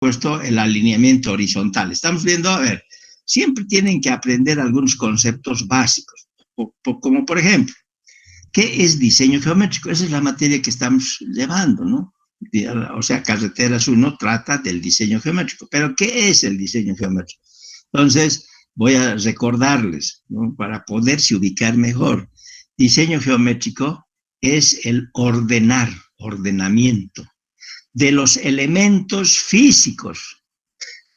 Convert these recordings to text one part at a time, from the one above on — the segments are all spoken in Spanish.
puesto el alineamiento horizontal. Estamos viendo, a ver, siempre tienen que aprender algunos conceptos básicos, como por ejemplo, ¿qué es diseño geométrico? Esa es la materia que estamos llevando, ¿no? O sea, Carreteras 1 trata del diseño geométrico, pero ¿qué es el diseño geométrico? Entonces, voy a recordarles, ¿no? Para poderse ubicar mejor. Diseño geométrico es el ordenamiento de los elementos físicos,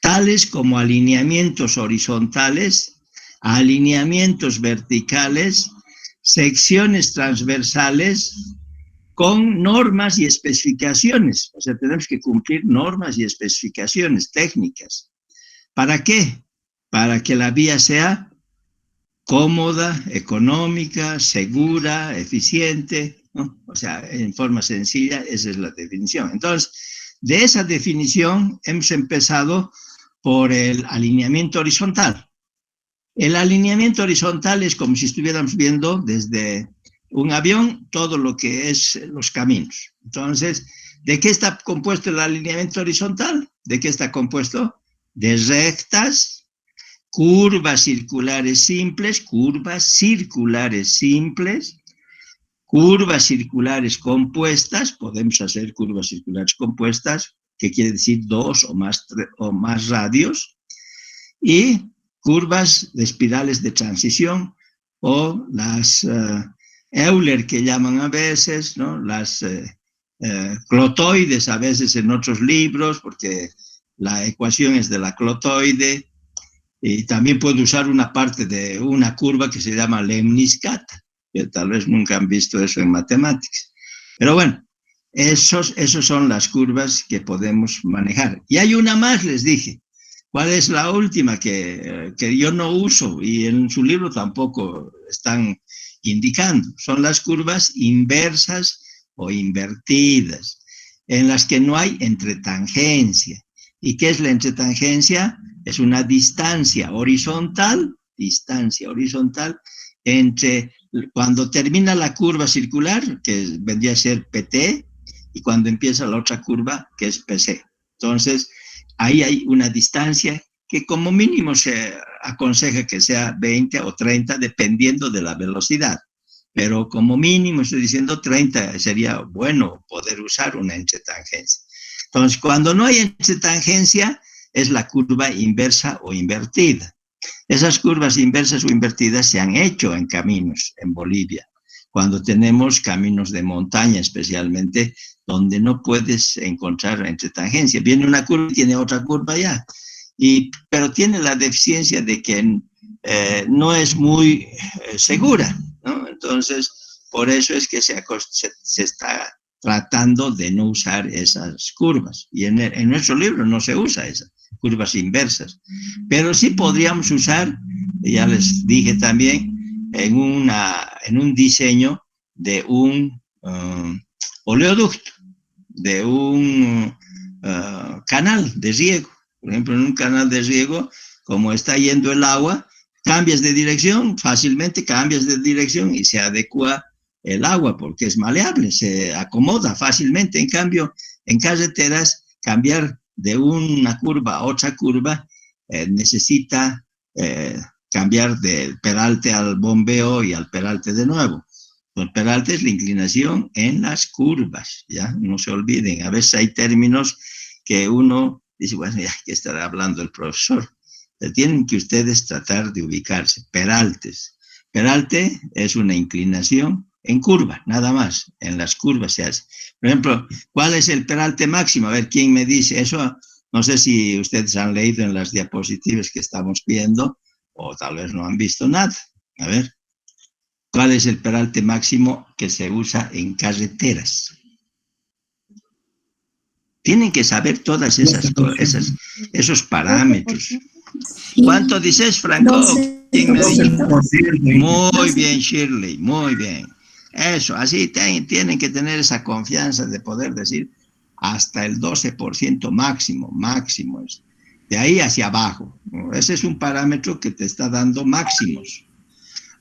tales como alineamientos horizontales, alineamientos verticales, secciones transversales, con normas y especificaciones. O sea, tenemos que cumplir normas y especificaciones técnicas. ¿Para qué? Para que la vía sea cómoda, económica, segura, eficiente, ¿no? O sea, en forma sencilla, esa es la definición. Entonces, de esa definición hemos empezado por el alineamiento horizontal. El alineamiento horizontal es como si estuviéramos viendo desde un avión todo lo que es los caminos. Entonces, ¿de qué está compuesto el alineamiento horizontal? ¿De qué está compuesto? De rectas, curvas circulares simples, curvas circulares compuestas, podemos hacer curvas circulares compuestas, que quiere decir dos o más radios, y curvas de espirales de transición, o las Euler que llaman a veces, ¿no? Las clotoides a veces en otros libros, porque la ecuación es de la clotoide, y también puedo usar una parte de una curva que se llama lemniscata, que tal vez nunca han visto eso en matemáticas. Pero bueno, esos son las curvas que podemos manejar. Y hay una más, les dije. ¿Cuál es la última que yo no uso y en su libro tampoco están indicando? Son las curvas inversas o invertidas, en las que no hay entretangencia. ¿Y qué es la entretangencia? Es una distancia horizontal entre cuando termina la curva circular, que vendría a ser PT, y cuando empieza la otra curva, que es PC. Entonces, ahí hay una distancia que como mínimo se aconseja que sea 20 o 30, dependiendo de la velocidad. Pero como mínimo, estoy diciendo 30, sería bueno poder usar una entretangencia. Entonces, cuando no hay entretangencia, es la curva inversa o invertida. Esas curvas inversas o invertidas se han hecho en caminos en Bolivia, cuando tenemos caminos de montaña especialmente, donde no puedes encontrar entretangencia. Viene una curva y tiene otra curva ya, pero tiene la deficiencia de que no es muy segura, ¿no? Entonces, por eso es que se está tratando de no usar esas curvas. Y en nuestro libro no se usa esas curvas inversas. Pero sí podríamos usar, ya les dije también, en un diseño de un oleoducto, de un canal de riego. Por ejemplo, en un canal de riego, como está yendo el agua, cambias de dirección, fácilmente cambias de dirección y se adecua el agua porque es maleable, se acomoda fácilmente. En cambio, en carreteras, cambiar de una curva a otra curva necesita cambiar del peralte al bombeo y al peralte de nuevo. El peralte es la inclinación en las curvas, ¿ya? No se olviden, a veces hay términos que uno dice, bueno, ya que estará hablando el profesor. Tienen que ustedes tratar de ubicarse. Peraltes. Peralte es una inclinación en curva, nada más. En las curvas se hace. Por ejemplo, ¿cuál es el peralte máximo? A ver, ¿quién me dice eso? No sé si ustedes han leído en las diapositivas que estamos viendo, o tal vez no han visto nada. A ver, ¿cuál es el peralte máximo que se usa en carreteras? Tienen que saber todas esos parámetros. ¿Cuánto dices, Franco? ¿Quién me dice? Muy bien, Shirley, muy bien. Eso, así tienen que tener esa confianza de poder decir hasta el 12% máximo. De ahí hacia abajo. Ese es un parámetro que te está dando máximos.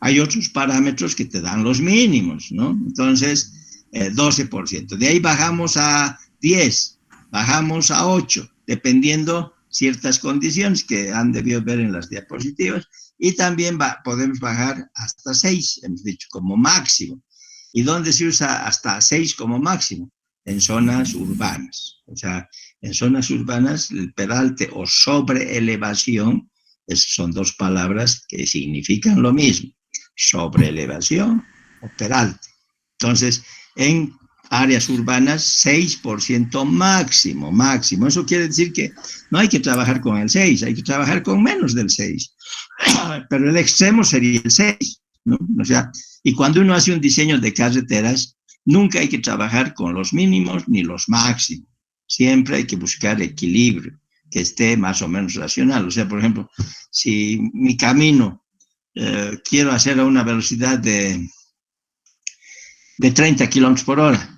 Hay otros parámetros que te dan los mínimos, ¿no? Entonces, 12%. De ahí bajamos a 10. bajamos a 8, dependiendo ciertas condiciones que han debido ver en las diapositivas, y también podemos bajar hasta 6, hemos dicho, como máximo. ¿Y dónde se usa hasta 6 como máximo? En zonas urbanas. O sea, en zonas urbanas el peralte o sobreelevación, son dos palabras que significan lo mismo, sobreelevación o peralte. Entonces, en áreas urbanas, 6% máximo, máximo. Eso quiere decir que no hay que trabajar con el 6, hay que trabajar con menos del 6. Pero el extremo sería el 6, ¿no? O sea, y cuando uno hace un diseño de carreteras, nunca hay que trabajar con los mínimos ni los máximos. Siempre hay que buscar equilibrio, que esté más o menos racional. O sea, por ejemplo, si mi camino quiero hacer a una velocidad de 30 kilómetros por hora,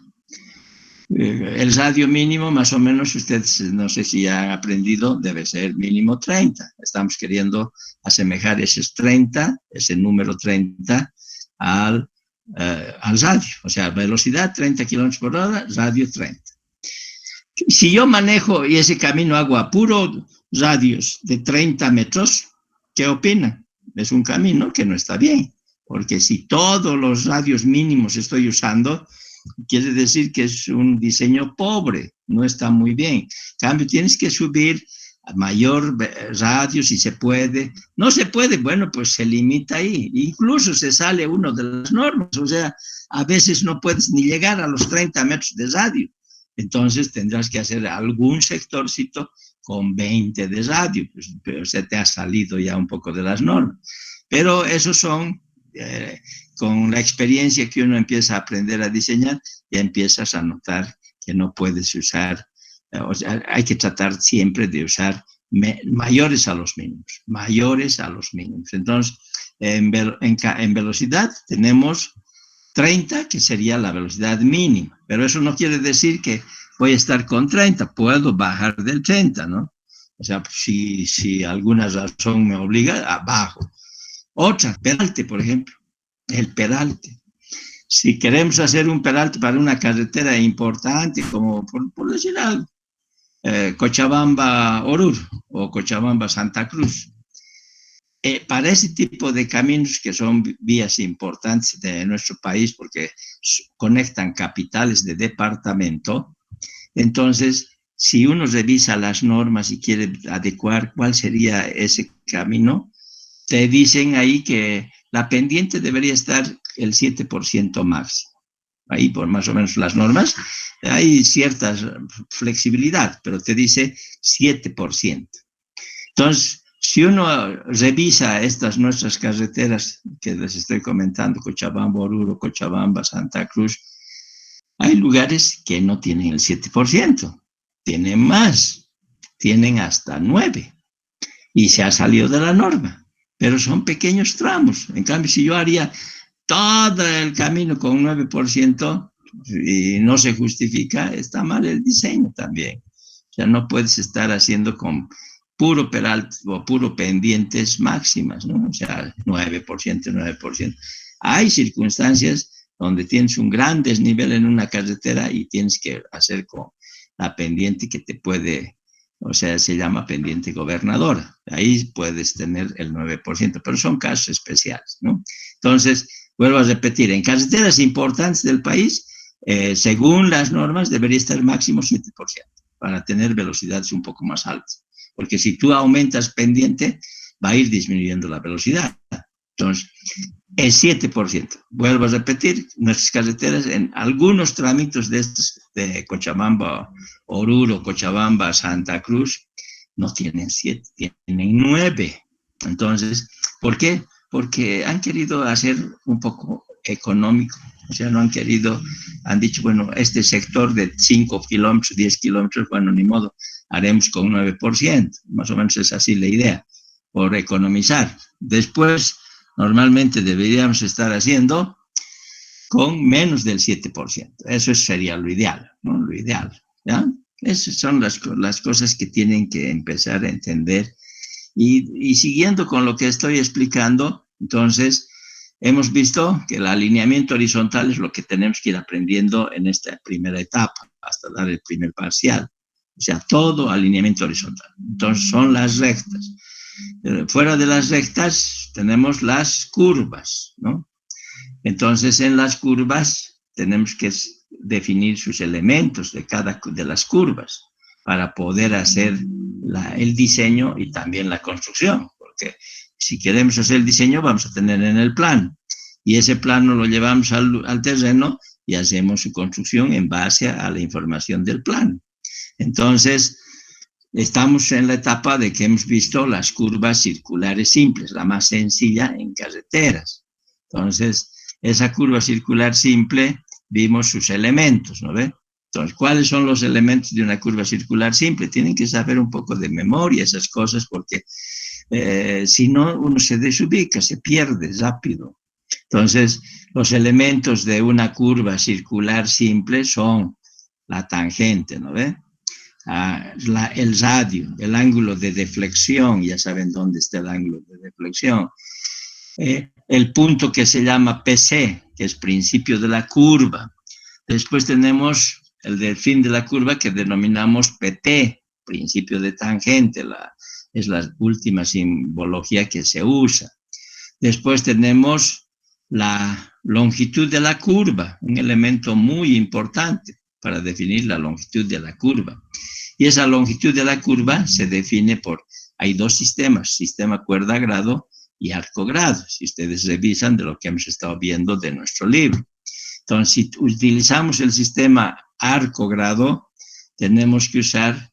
el radio mínimo, más o menos, ustedes no sé si han aprendido, debe ser mínimo 30. Estamos queriendo asemejar esos 30, ese número 30, al radio. O sea, velocidad 30 kilómetros por hora, radio 30. Si yo manejo y ese camino hago a puro radios de 30 metros, ¿qué opinan? Es un camino que no está bien, porque si todos los radios mínimos estoy usando, quiere decir que es un diseño pobre, no está muy bien. En cambio, tienes que subir a mayor radio si se puede. No se puede, bueno, pues se limita ahí. Incluso se sale uno de las normas, o sea, a veces no puedes ni llegar a los 30 metros de radio. Entonces tendrás que hacer algún sectorcito con 20 de radio, pues, pero se te ha salido ya un poco de las normas. Pero esos son... con la experiencia que uno empieza a aprender a diseñar, ya empiezas a notar que no puedes usar, o sea, hay que tratar siempre de usar mayores a los mínimos, mayores a los mínimos. Entonces, en velocidad tenemos 30, que sería la velocidad mínima, pero eso no quiere decir que voy a estar con 30, puedo bajar del 30, ¿no? O sea, si alguna razón me obliga, abajo. Otra, peralte, por ejemplo, el peralte. Si queremos hacer un peralte para una carretera importante, como por decir algo, Cochabamba-Oruro o Cochabamba-Santa Cruz, para ese tipo de caminos que son vías importantes de nuestro país porque conectan capitales de departamento, entonces, si uno revisa las normas y quiere adecuar cuál sería ese camino, te dicen ahí que la pendiente debería estar el 7% máximo. Ahí por más o menos las normas, hay cierta flexibilidad, pero te dice 7%. Entonces, si uno revisa estas nuestras carreteras que les estoy comentando, Cochabamba, Oruro, Cochabamba, Santa Cruz, hay lugares que no tienen el 7%, tienen más, tienen hasta 9%, y se ha salido de la norma. Pero son pequeños tramos. En cambio, si yo haría todo el camino con 9% y no se justifica, está mal el diseño también. O sea, no puedes estar haciendo con puro peralte o puro pendientes máximas, ¿no? O sea, 9%, 9%. Hay circunstancias donde tienes un gran desnivel en una carretera y tienes que hacer con la pendiente que te puede... O sea, se llama pendiente gobernadora. Ahí puedes tener el 9%, pero son casos especiales, ¿no? Entonces, vuelvo a repetir, en carreteras importantes del país, según las normas, debería estar máximo 7% para tener velocidades un poco más altas. Porque si tú aumentas pendiente, va a ir disminuyendo la velocidad. Entonces, es 7%. Vuelvo a repetir, nuestras carreteras en algunos trámites de estos, de Cochabamba, Oruro, Cochabamba, Santa Cruz, no tienen 7, tienen 9. Entonces, ¿por qué? Porque han querido hacer un poco económico. O sea, no han querido, han dicho, bueno, este sector de 5 kilómetros, 10 kilómetros, bueno, ni modo, haremos con 9%. Más o menos es así la idea, por economizar. Después, normalmente deberíamos estar haciendo con menos del 7%. Eso sería lo ideal, ¿no? Lo ideal, ¿ya? Esas son las cosas que tienen que empezar a entender. Y siguiendo con lo que estoy explicando, entonces, hemos visto que el alineamiento horizontal es lo que tenemos que ir aprendiendo en esta primera etapa, hasta dar el primer parcial. o sea, todo alineamiento horizontal. Entonces son las rectas. Fuera de las rectas tenemos las curvas, ¿no? Entonces en las curvas tenemos que definir sus elementos de cada de las curvas para poder hacer el diseño y también la construcción, porque si queremos hacer el diseño vamos a tener en el plano, y ese plano lo llevamos al terreno y hacemos su construcción en base a la información del plano. Entonces, estamos en la etapa de que hemos visto las curvas circulares simples, la más sencilla en carreteras. Entonces, esa curva circular simple, vimos sus elementos, ¿no ve? Entonces, ¿cuáles son los elementos de una curva circular simple? Tienen que saber un poco de memoria esas cosas, porque si no, uno se desubica, se pierde rápido. Entonces, los elementos de una curva circular simple son la tangente, ¿no ve? El radio, el ángulo de deflexión, ya saben dónde está el ángulo de deflexión. El punto que se llama PC, que es principio de la curva. Después tenemos el del fin de la curva que denominamos PT, principio de tangente, es la última simbología que se usa. Después tenemos la longitud de la curva, un elemento muy importante para definir la longitud de la curva. Y esa longitud de la curva se define hay dos sistemas, sistema cuerda-grado y arco-grado, si ustedes revisan de lo que hemos estado viendo de nuestro libro. Entonces, si utilizamos el sistema arco-grado, tenemos que usar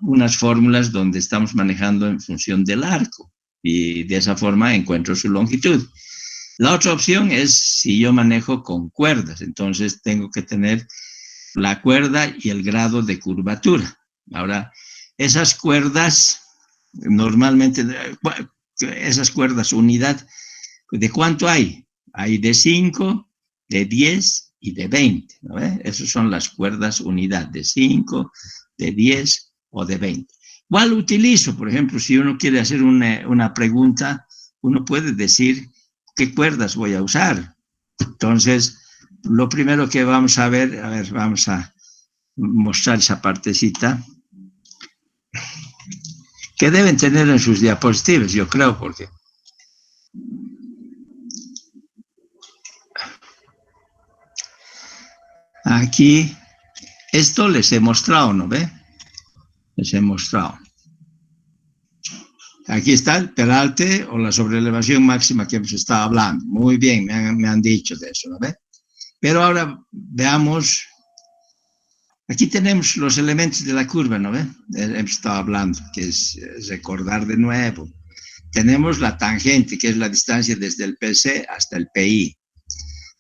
unas fórmulas donde estamos manejando en función del arco, y de esa forma encuentro su longitud. La otra opción es si yo manejo con cuerdas, entonces tengo que tener la cuerda y el grado de curvatura. Ahora, esas cuerdas, normalmente, esas cuerdas unidad, ¿de cuánto hay? Hay de 5, de 10 y de 20, ¿no? Esas son las cuerdas unidad, de 5, de 10 o de 20. ¿Cuál utilizo? Por ejemplo, si uno quiere hacer una pregunta, uno puede decir qué cuerdas voy a usar. Entonces, lo primero que vamos a ver, vamos a mostrar esa partecita que deben tener en sus diapositivas, yo creo, porque aquí, esto les he mostrado, ¿no ve? Les he mostrado. Aquí está el peralte o la sobrelevación máxima que hemos estado hablando. Muy bien, me han dicho de eso, ¿no ve? Pero ahora veamos, aquí tenemos los elementos de la curva, ¿no ve? Hemos estado hablando, que es recordar de nuevo. Tenemos la tangente, que es la distancia desde el PC hasta el PI.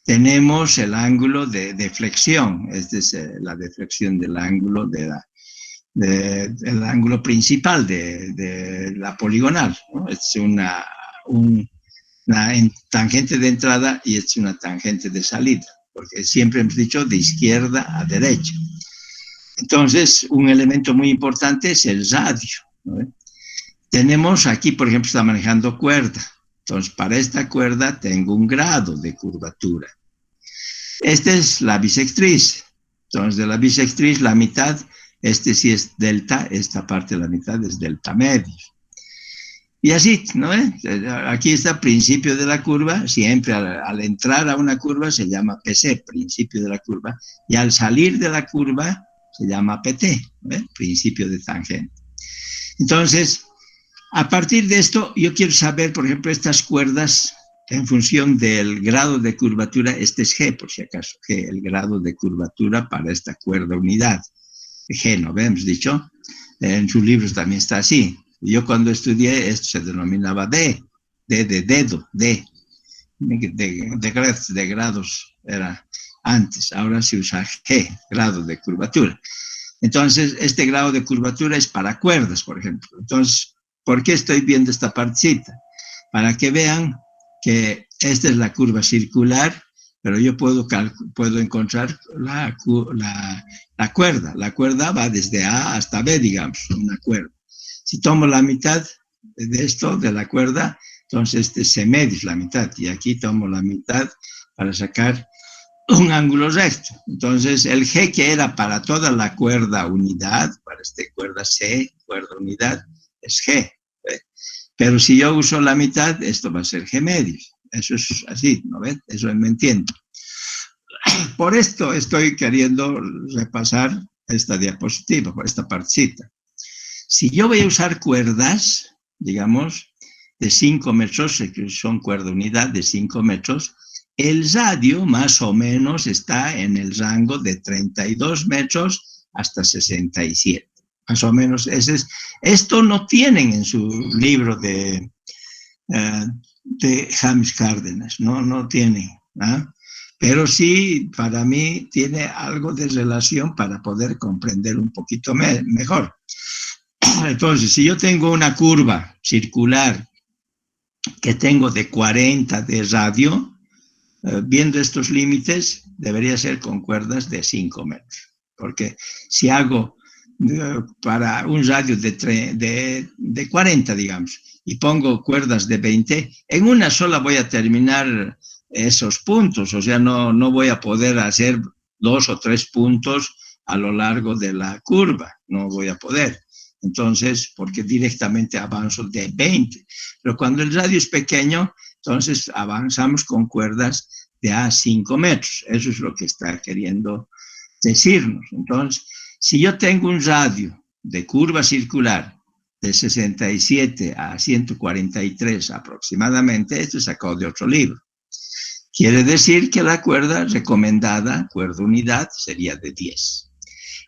Tenemos el ángulo de deflexión, es la deflexión del ángulo del ángulo principal de la poligonal, ¿no? Es una tangente de entrada y es una tangente de salida, porque siempre hemos dicho de izquierda a derecha. Entonces, un elemento muy importante es el radio, ¿no? Tenemos aquí, por ejemplo, está manejando cuerda. Entonces, para esta cuerda tengo un grado de curvatura. Esta es la bisectriz. Entonces, de la bisectriz, la mitad, sí es delta, esta parte de la mitad es delta medio. Y así, ¿no? Aquí está el principio de la curva. Siempre al entrar a una curva se llama PC, principio de la curva. Y al salir de la curva se llama PT, ¿no? Principio de tangente. Entonces, a partir de esto, yo quiero saber, por ejemplo, estas cuerdas en función del grado de curvatura. Este es G, por si acaso, G, el grado de curvatura para esta cuerda unidad. G, ¿no? Hemos dicho, en sus libros también está así. Yo cuando estudié, esto se denominaba D de dedo, de grados era antes, ahora se usa G, grado de curvatura. Entonces, este grado de curvatura es para cuerdas, por ejemplo. Entonces, ¿por qué estoy viendo esta partecita? Para que vean que esta es la curva circular, pero yo puedo encontrar la cuerda. La cuerda va desde A hasta B, digamos, una cuerda. Si tomo la mitad de esto, de la cuerda, entonces se media la mitad. Y aquí tomo la mitad para sacar un ángulo recto. Entonces, el G que era para toda la cuerda unidad, para esta cuerda C, cuerda unidad, es G. Pero si yo uso la mitad, esto va a ser G medio. Eso es así, ¿no ves? Eso me entiendo. Por esto estoy queriendo repasar esta diapositiva, por esta partecita. Si yo voy a usar cuerdas, digamos, de 5 metros, que son cuerda unidad de 5 metros, el radio más o menos está en el rango de 32 metros hasta 67. Más o menos, esto no tienen en su libro de James Cárdenas, no tienen, ¿no? Pero sí, para mí, tiene algo de relación para poder comprender un poquito mejor. Entonces, si yo tengo una curva circular que tengo de 40 de radio, viendo estos límites, debería ser con cuerdas de 5 metros. Porque si hago para un radio de 40, digamos, y pongo cuerdas de 20, en una sola voy a terminar esos puntos, o sea, no voy a poder hacer 2 o 3 puntos a lo largo de la curva, no voy a poder. Entonces, porque directamente avanzo de 20. Pero cuando el radio es pequeño, entonces avanzamos con cuerdas de a 5 metros. Eso es lo que está queriendo decirnos. Entonces, si yo tengo un radio de curva circular de 67 a 143 aproximadamente, esto es sacado de otro libro. Quiere decir que la cuerda recomendada, cuerda unidad, sería de 10.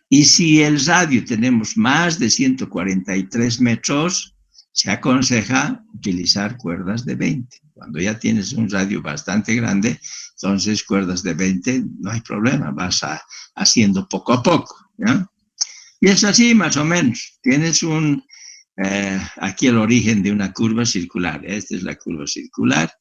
Y si el radio tenemos más de 143 metros, se aconseja utilizar cuerdas de 20. Cuando ya tienes un radio bastante grande, entonces cuerdas de 20 no hay problema, vas haciendo poco a poco, ¿no? Y es así más o menos. Tienes aquí el origen de una curva circular. Esta es la curva circular,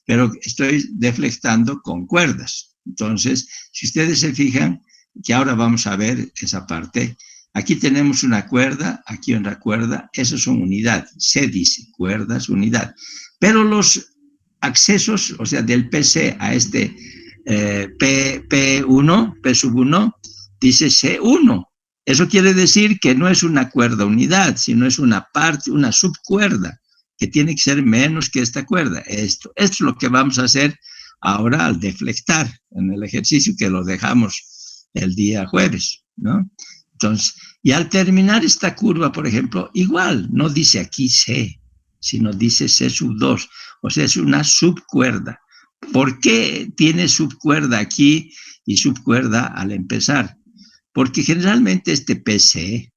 pero estoy deflectando con cuerdas. Entonces, si ustedes se fijan, que ahora vamos a ver esa parte. Aquí tenemos una cuerda, aquí una cuerda, esas son unidades. Se dice cuerdas, unidad. Pero los accesos, o sea, del PC a este P1, P sub 1, dice C1. Eso quiere decir que no es una cuerda unidad, sino es una parte, una subcuerda, que tiene que ser menos que esta cuerda. Esto es lo que vamos a hacer ahora al deflectar en el ejercicio que lo dejamos el día jueves, ¿no? Entonces, y al terminar esta curva, por ejemplo, igual, no dice aquí C, sino dice C sub 2, o sea, es una subcuerda. ¿Por qué tiene subcuerda aquí y subcuerda al empezar? Porque generalmente este PC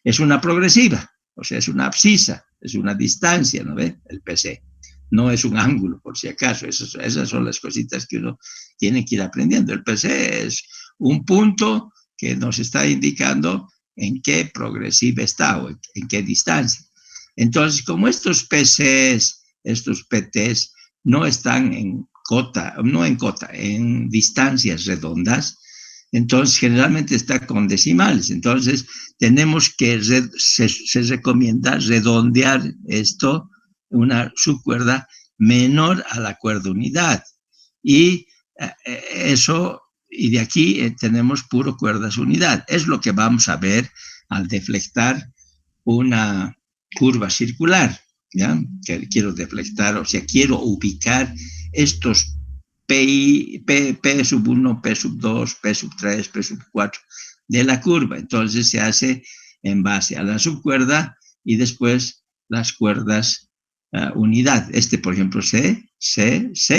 es una progresiva, o sea, es una abscisa, es una distancia, ¿no ve? El PC. No es un ángulo, por si acaso. Esas son las cositas que uno tiene que ir aprendiendo. El PC es un punto que nos está indicando en qué progresiva está o en qué distancia. Entonces, como estos PCs, estos PTs, no están en distancias redondas, entonces generalmente está con decimales. Entonces, tenemos que, se recomienda redondear esto, una subcuerda menor a la cuerda unidad. Y y de aquí tenemos puro cuerdas unidad. Es lo que vamos a ver al deflectar una curva circular, ¿ya? Que quiero deflectar, o sea, quiero ubicar estos P sub 1, P sub 2, P sub 3, P sub 4 de la curva. Entonces se hace en base a la subcuerda y después las cuerdas unidad. Por ejemplo, C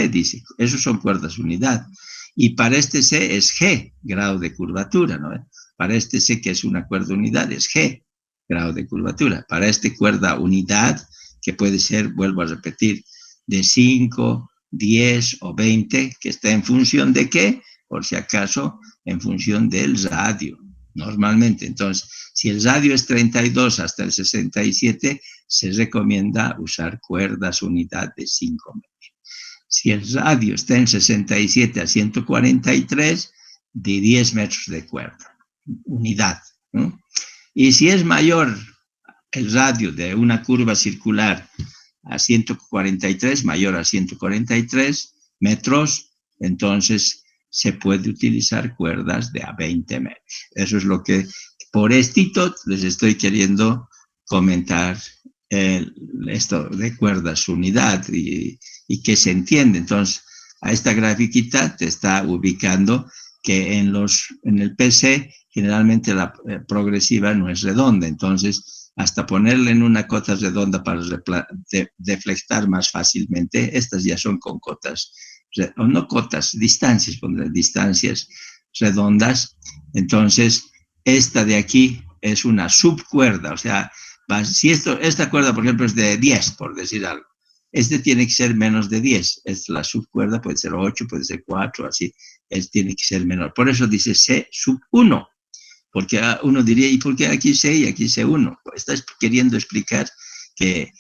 dice, esos son cuerdas unidad. Y para este C es G, grado de curvatura, ¿no? Para este C, que es una cuerda unidad, es G, grado de curvatura. Para este cuerda unidad, que puede ser, vuelvo a repetir, de 5, 10 o 20, que está en función de qué, por si acaso, en función del radio, normalmente. Entonces, si el radio es 32 hasta el 67, se recomienda usar cuerdas unidad de 5 metros. Si el radio está en 67 a 143, de 10 metros de cuerda, unidad, ¿no? Y si es mayor el radio de una curva circular a 143, mayor a 143 metros, entonces se puede utilizar cuerdas de a 20 metros. Eso es lo que por estito les estoy queriendo comentar, esto de cuerdas unidad y que se entiende. Entonces, a esta grafiquita te está ubicando que en el PC generalmente la progresiva no es redonda, entonces hasta ponerle en una cota redonda para deflectar más fácilmente, estas ya son con cotas, o no cotas, distancias, distancias redondas. Entonces, esta de aquí es una subcuerda, o sea, si esta cuerda, por ejemplo, es de 10, por decir algo, este tiene que ser menos de 10. Es la subcuerda, puede ser 8, puede ser 4, así. Tiene que ser menor. Por eso dice C sub 1. Porque uno diría, ¿y por qué aquí C y aquí C1? Estás queriendo explicar que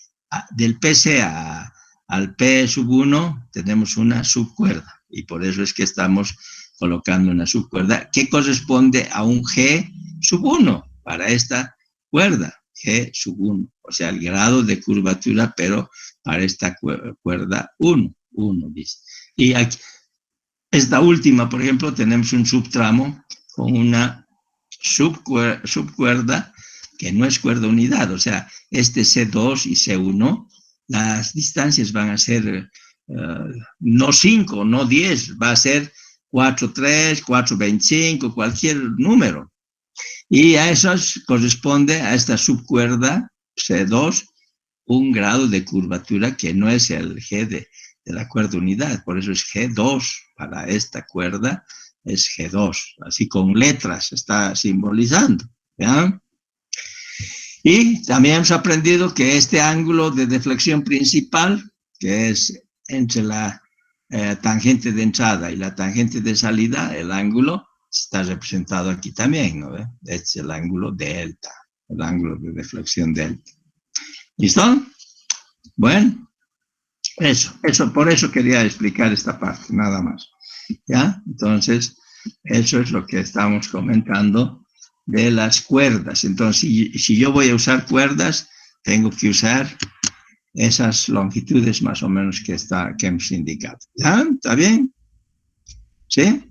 del PC al P sub 1 tenemos una subcuerda. Y por eso es que estamos colocando una subcuerda que corresponde a un G sub 1 para esta cuerda. G sub 1. O sea, el grado de curvatura, pero para esta cuerda 1, dice. Y aquí, esta última, por ejemplo, tenemos un subtramo con una subcuerda que no es cuerda unidad, o sea, este C2 y C1, las distancias van a ser no 5, no 10, va a ser 4,3, 4,25, cualquier número. Y a eso corresponde a esta subcuerda C2 un grado de curvatura que no es el G de la cuerda unidad, por eso es G2 para esta cuerda, es G2, así con letras está simbolizando, ¿ya? Y también hemos aprendido que este ángulo de deflexión principal, que es entre la tangente de entrada y la tangente de salida, el ángulo está representado aquí también, ¿no? Es el ángulo delta, el ángulo de deflexión delta. ¿Listo? Bueno, por eso quería explicar esta parte, nada más. ¿Ya? Entonces, eso es lo que estamos comentando de las cuerdas. Entonces, si yo voy a usar cuerdas, tengo que usar esas longitudes más o menos que hemos indicado. ¿Ya? ¿Está bien? ¿Sí?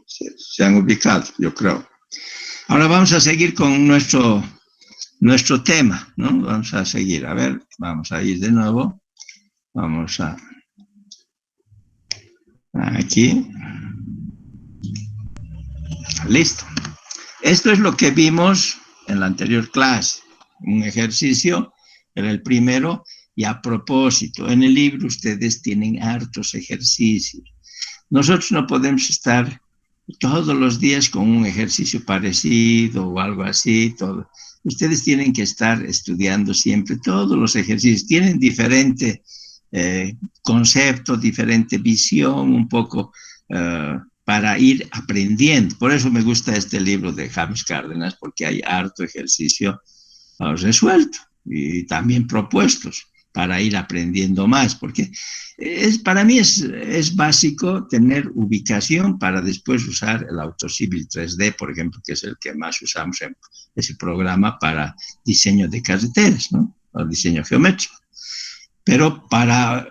Se han ubicado, yo creo. Ahora vamos a seguir con nuestro tema, ¿no? Vamos a seguir. A ver, vamos a ir de nuevo. Vamos a aquí. Listo. Esto es lo que vimos en la anterior clase. Un ejercicio, era el primero, y a propósito, en el libro ustedes tienen hartos ejercicios. Nosotros no podemos estar todos los días con un ejercicio parecido o algo así, todo. Ustedes tienen que estar estudiando siempre todos los ejercicios. Tienen diferente concepto, diferente visión, un poco para ir aprendiendo. Por eso me gusta este libro de James Cárdenas, porque hay harto ejercicio resuelto y también propuestos para ir aprendiendo más, porque para mí es básico tener ubicación para después usar el AutoCivil 3D, por ejemplo, que es el que más usamos en ese programa para diseño de carreteras, ¿no? O diseño geométrico. Pero ¿para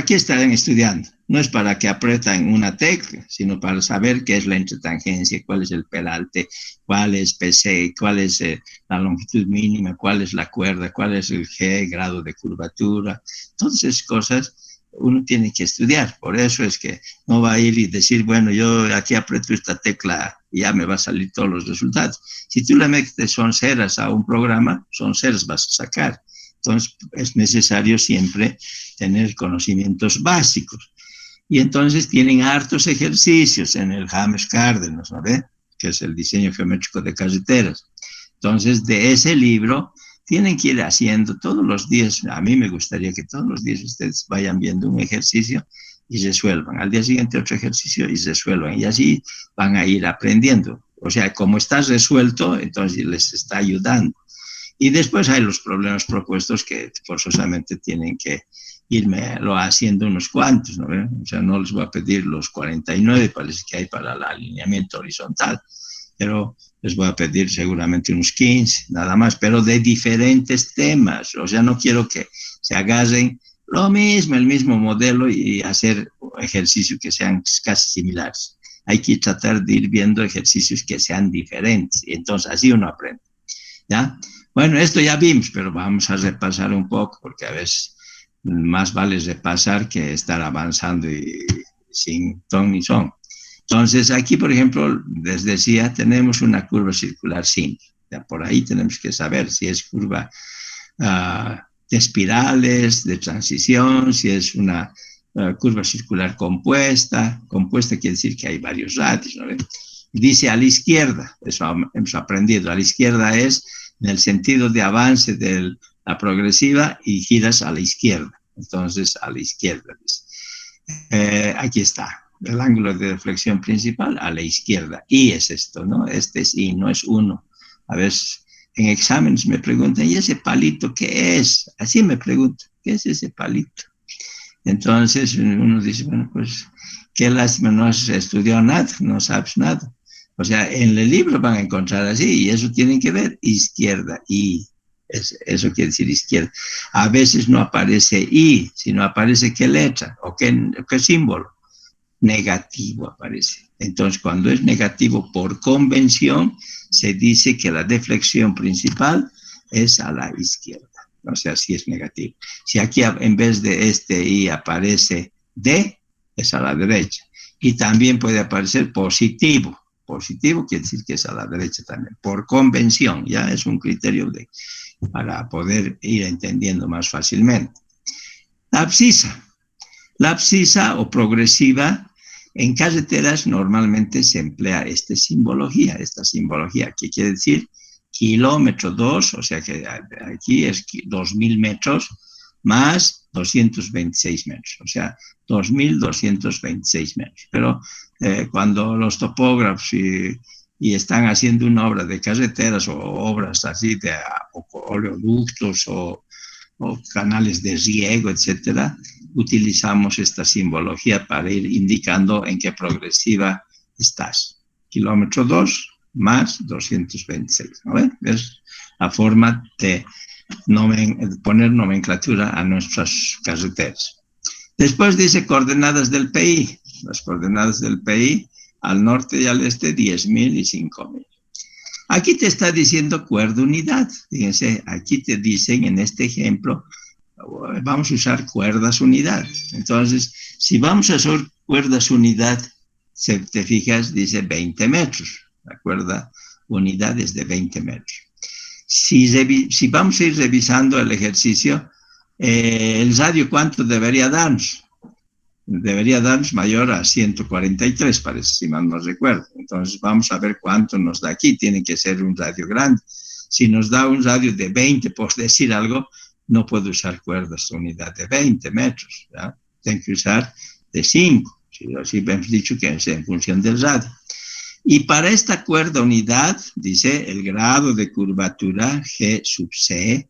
qué estarán estudiando? No es para que apretan una tecla, sino para saber qué es la entretangencia, cuál es el peralte, cuál es PC, cuál es la longitud mínima, cuál es la cuerda, cuál es el G, grado de curvatura. Todas esas cosas uno tiene que estudiar. Por eso es que no va a ir y decir, bueno, yo aquí aprieto esta tecla y ya me va a salir todos los resultados. Si tú le metes sonceras a un programa, sonceras vas a sacar. Entonces, es necesario siempre tener conocimientos básicos. Y entonces tienen hartos ejercicios en el James Cárdenas, ¿no ve? Que es el diseño geométrico de carreteras. Entonces, de ese libro tienen que ir haciendo todos los días. A mí me gustaría que todos los días ustedes vayan viendo un ejercicio y resuelvan. Al día siguiente otro ejercicio y resuelvan. Y así van a ir aprendiendo. O sea, como está resuelto, entonces les está ayudando. Y después hay los problemas propuestos que forzosamente tienen que irme haciendo unos cuantos, ¿no? O sea, no les voy a pedir los 49, parece que hay para el alineamiento horizontal, pero les voy a pedir seguramente unos 15, nada más, pero de diferentes temas. O sea, no quiero que se agarren lo mismo, el mismo modelo y hacer ejercicios que sean casi similares. Hay que tratar de ir viendo ejercicios que sean diferentes y entonces así uno aprende, ¿ya? Bueno, esto ya vimos, pero vamos a repasar un poco porque a veces más vale repasar que estar avanzando y sin ton ni son. Entonces, aquí, por ejemplo, les decía, tenemos una curva circular simple. Ya por ahí tenemos que saber si es curva de espirales, de transición, si es una curva circular compuesta. Compuesta quiere decir que hay varios radios, ¿no? Dice a la izquierda, eso hemos aprendido, a la izquierda es en el sentido de avance de la progresiva y giras a la izquierda. Entonces, a la izquierda. Aquí está, el ángulo de deflexión principal a la izquierda. Y es esto, ¿no? Este es I, no es 1. A veces en exámenes me preguntan, ¿y ese palito qué es? Así me preguntan, ¿qué es ese palito? Entonces uno dice, bueno, pues qué lástima, no has estudiado nada, no sabes nada. O sea, en el libro van a encontrar así, y eso tienen que ver, izquierda, I. Eso quiere decir izquierda. A veces no aparece I, sino aparece qué letra o qué símbolo. Negativo aparece. Entonces, cuando es negativo por convención, se dice que la deflexión principal es a la izquierda. O sea, si es negativo. Si aquí en vez de este I aparece D, es a la derecha. Y también puede aparecer positivo. Positivo quiere decir que es a la derecha también. Por convención, ya es un criterio para poder ir entendiendo más fácilmente. La abscisa. La abscisa o progresiva en carreteras normalmente se emplea esta simbología, que quiere decir kilómetro 2, o sea que aquí es 2.000 metros más 226 metros, o sea, 2.226 metros. Pero cuando los topógrafos y están haciendo una obra de carreteras o obras así de oleoductos o canales de riego, etcétera, utilizamos esta simbología para ir indicando en qué progresiva estás. Kilómetro 2 más 226, ¿no ven? Es la forma de poner nomenclatura a nuestras carreteras. Después dice coordenadas del PI. Las coordenadas del PI al norte y al este, 10.000 y 5.000. Aquí te está diciendo cuerda unidad. Fíjense, aquí te dicen en este ejemplo, vamos a usar cuerdas unidad. Entonces, si vamos a usar cuerdas unidad, si te fijas, dice 20 metros. La cuerda unidad es de 20 metros. Si vamos a ir revisando el ejercicio, el radio, ¿cuánto debería darnos? Debería darnos mayor a 143, parece, si mal no recuerdo. Entonces vamos a ver cuánto nos da aquí. Tiene que ser un radio grande. Si nos da un radio de 20, por decir algo, no puedo usar cuerdas de unidad de 20 metros. ¿Ya? Tengo que usar de 5. Así hemos dicho que es en función del radio. Y para esta cuerda unidad, dice el grado de curvatura G sub C,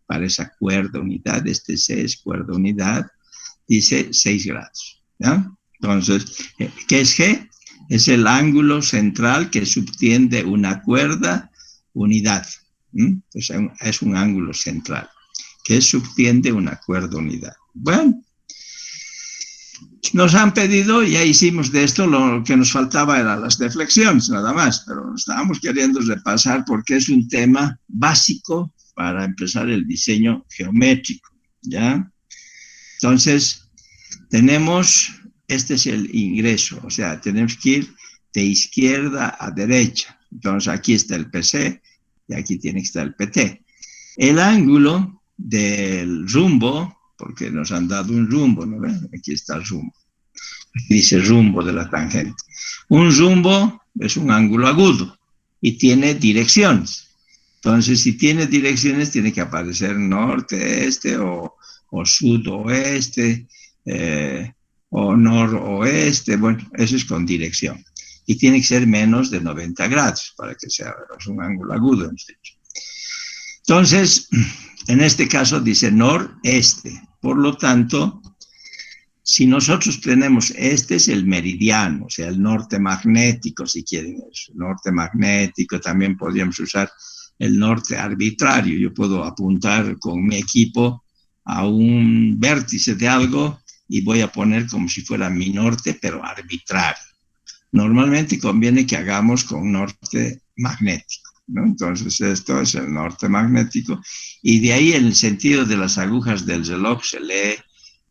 para esa cuerda unidad, este C es cuerda unidad, dice 6 grados. ¿Ya? Entonces, ¿qué es G? Es el ángulo central que subtiende una cuerda unidad. Pues es un ángulo central que subtiende una cuerda unidad. Bueno, nos han pedido, ya hicimos de esto, lo que nos faltaba eran las deflexiones, nada más, pero estábamos queriendo repasar porque es un tema básico para empezar el diseño geométrico, ¿ya? Entonces, este es el ingreso, o sea, tenemos que ir de izquierda a derecha. Entonces, aquí está el PC y aquí tiene que estar el PT. El ángulo del rumbo, porque nos han dado un rumbo, ¿no ven? Aquí está el rumbo. Aquí dice rumbo de la tangente. Un rumbo es un ángulo agudo y tiene direcciones. Entonces, si tiene direcciones, tiene que aparecer norte, este o sudoeste, o noroeste. Bueno, eso es con dirección. Y tiene que ser menos de 90 grados para que sea un ángulo agudo, hemos dicho. Entonces, en este caso dice noreste. Por lo tanto, si nosotros tenemos, este es el meridiano, o sea, el norte magnético, si quieren eso. Norte magnético, también podríamos usar el norte arbitrario. Yo puedo apuntar con mi equipo a un vértice de algo y voy a poner como si fuera mi norte, pero arbitrario. Normalmente conviene que hagamos con norte magnético, ¿no? Entonces esto es el norte magnético y de ahí el sentido de las agujas del reloj se lee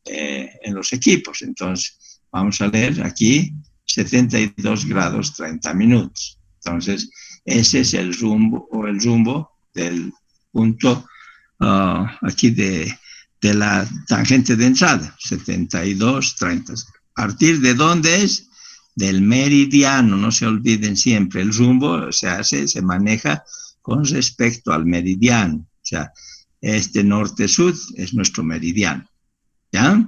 en los equipos. Entonces vamos a leer aquí 72 grados 30 minutos. Entonces ese es el rumbo del punto aquí de la tangente de entrada, 72, 30. ¿A partir de dónde es? Del meridiano, no se olviden siempre, el rumbo se maneja con respecto al meridiano, o sea, este norte-sur es nuestro meridiano, ¿ya?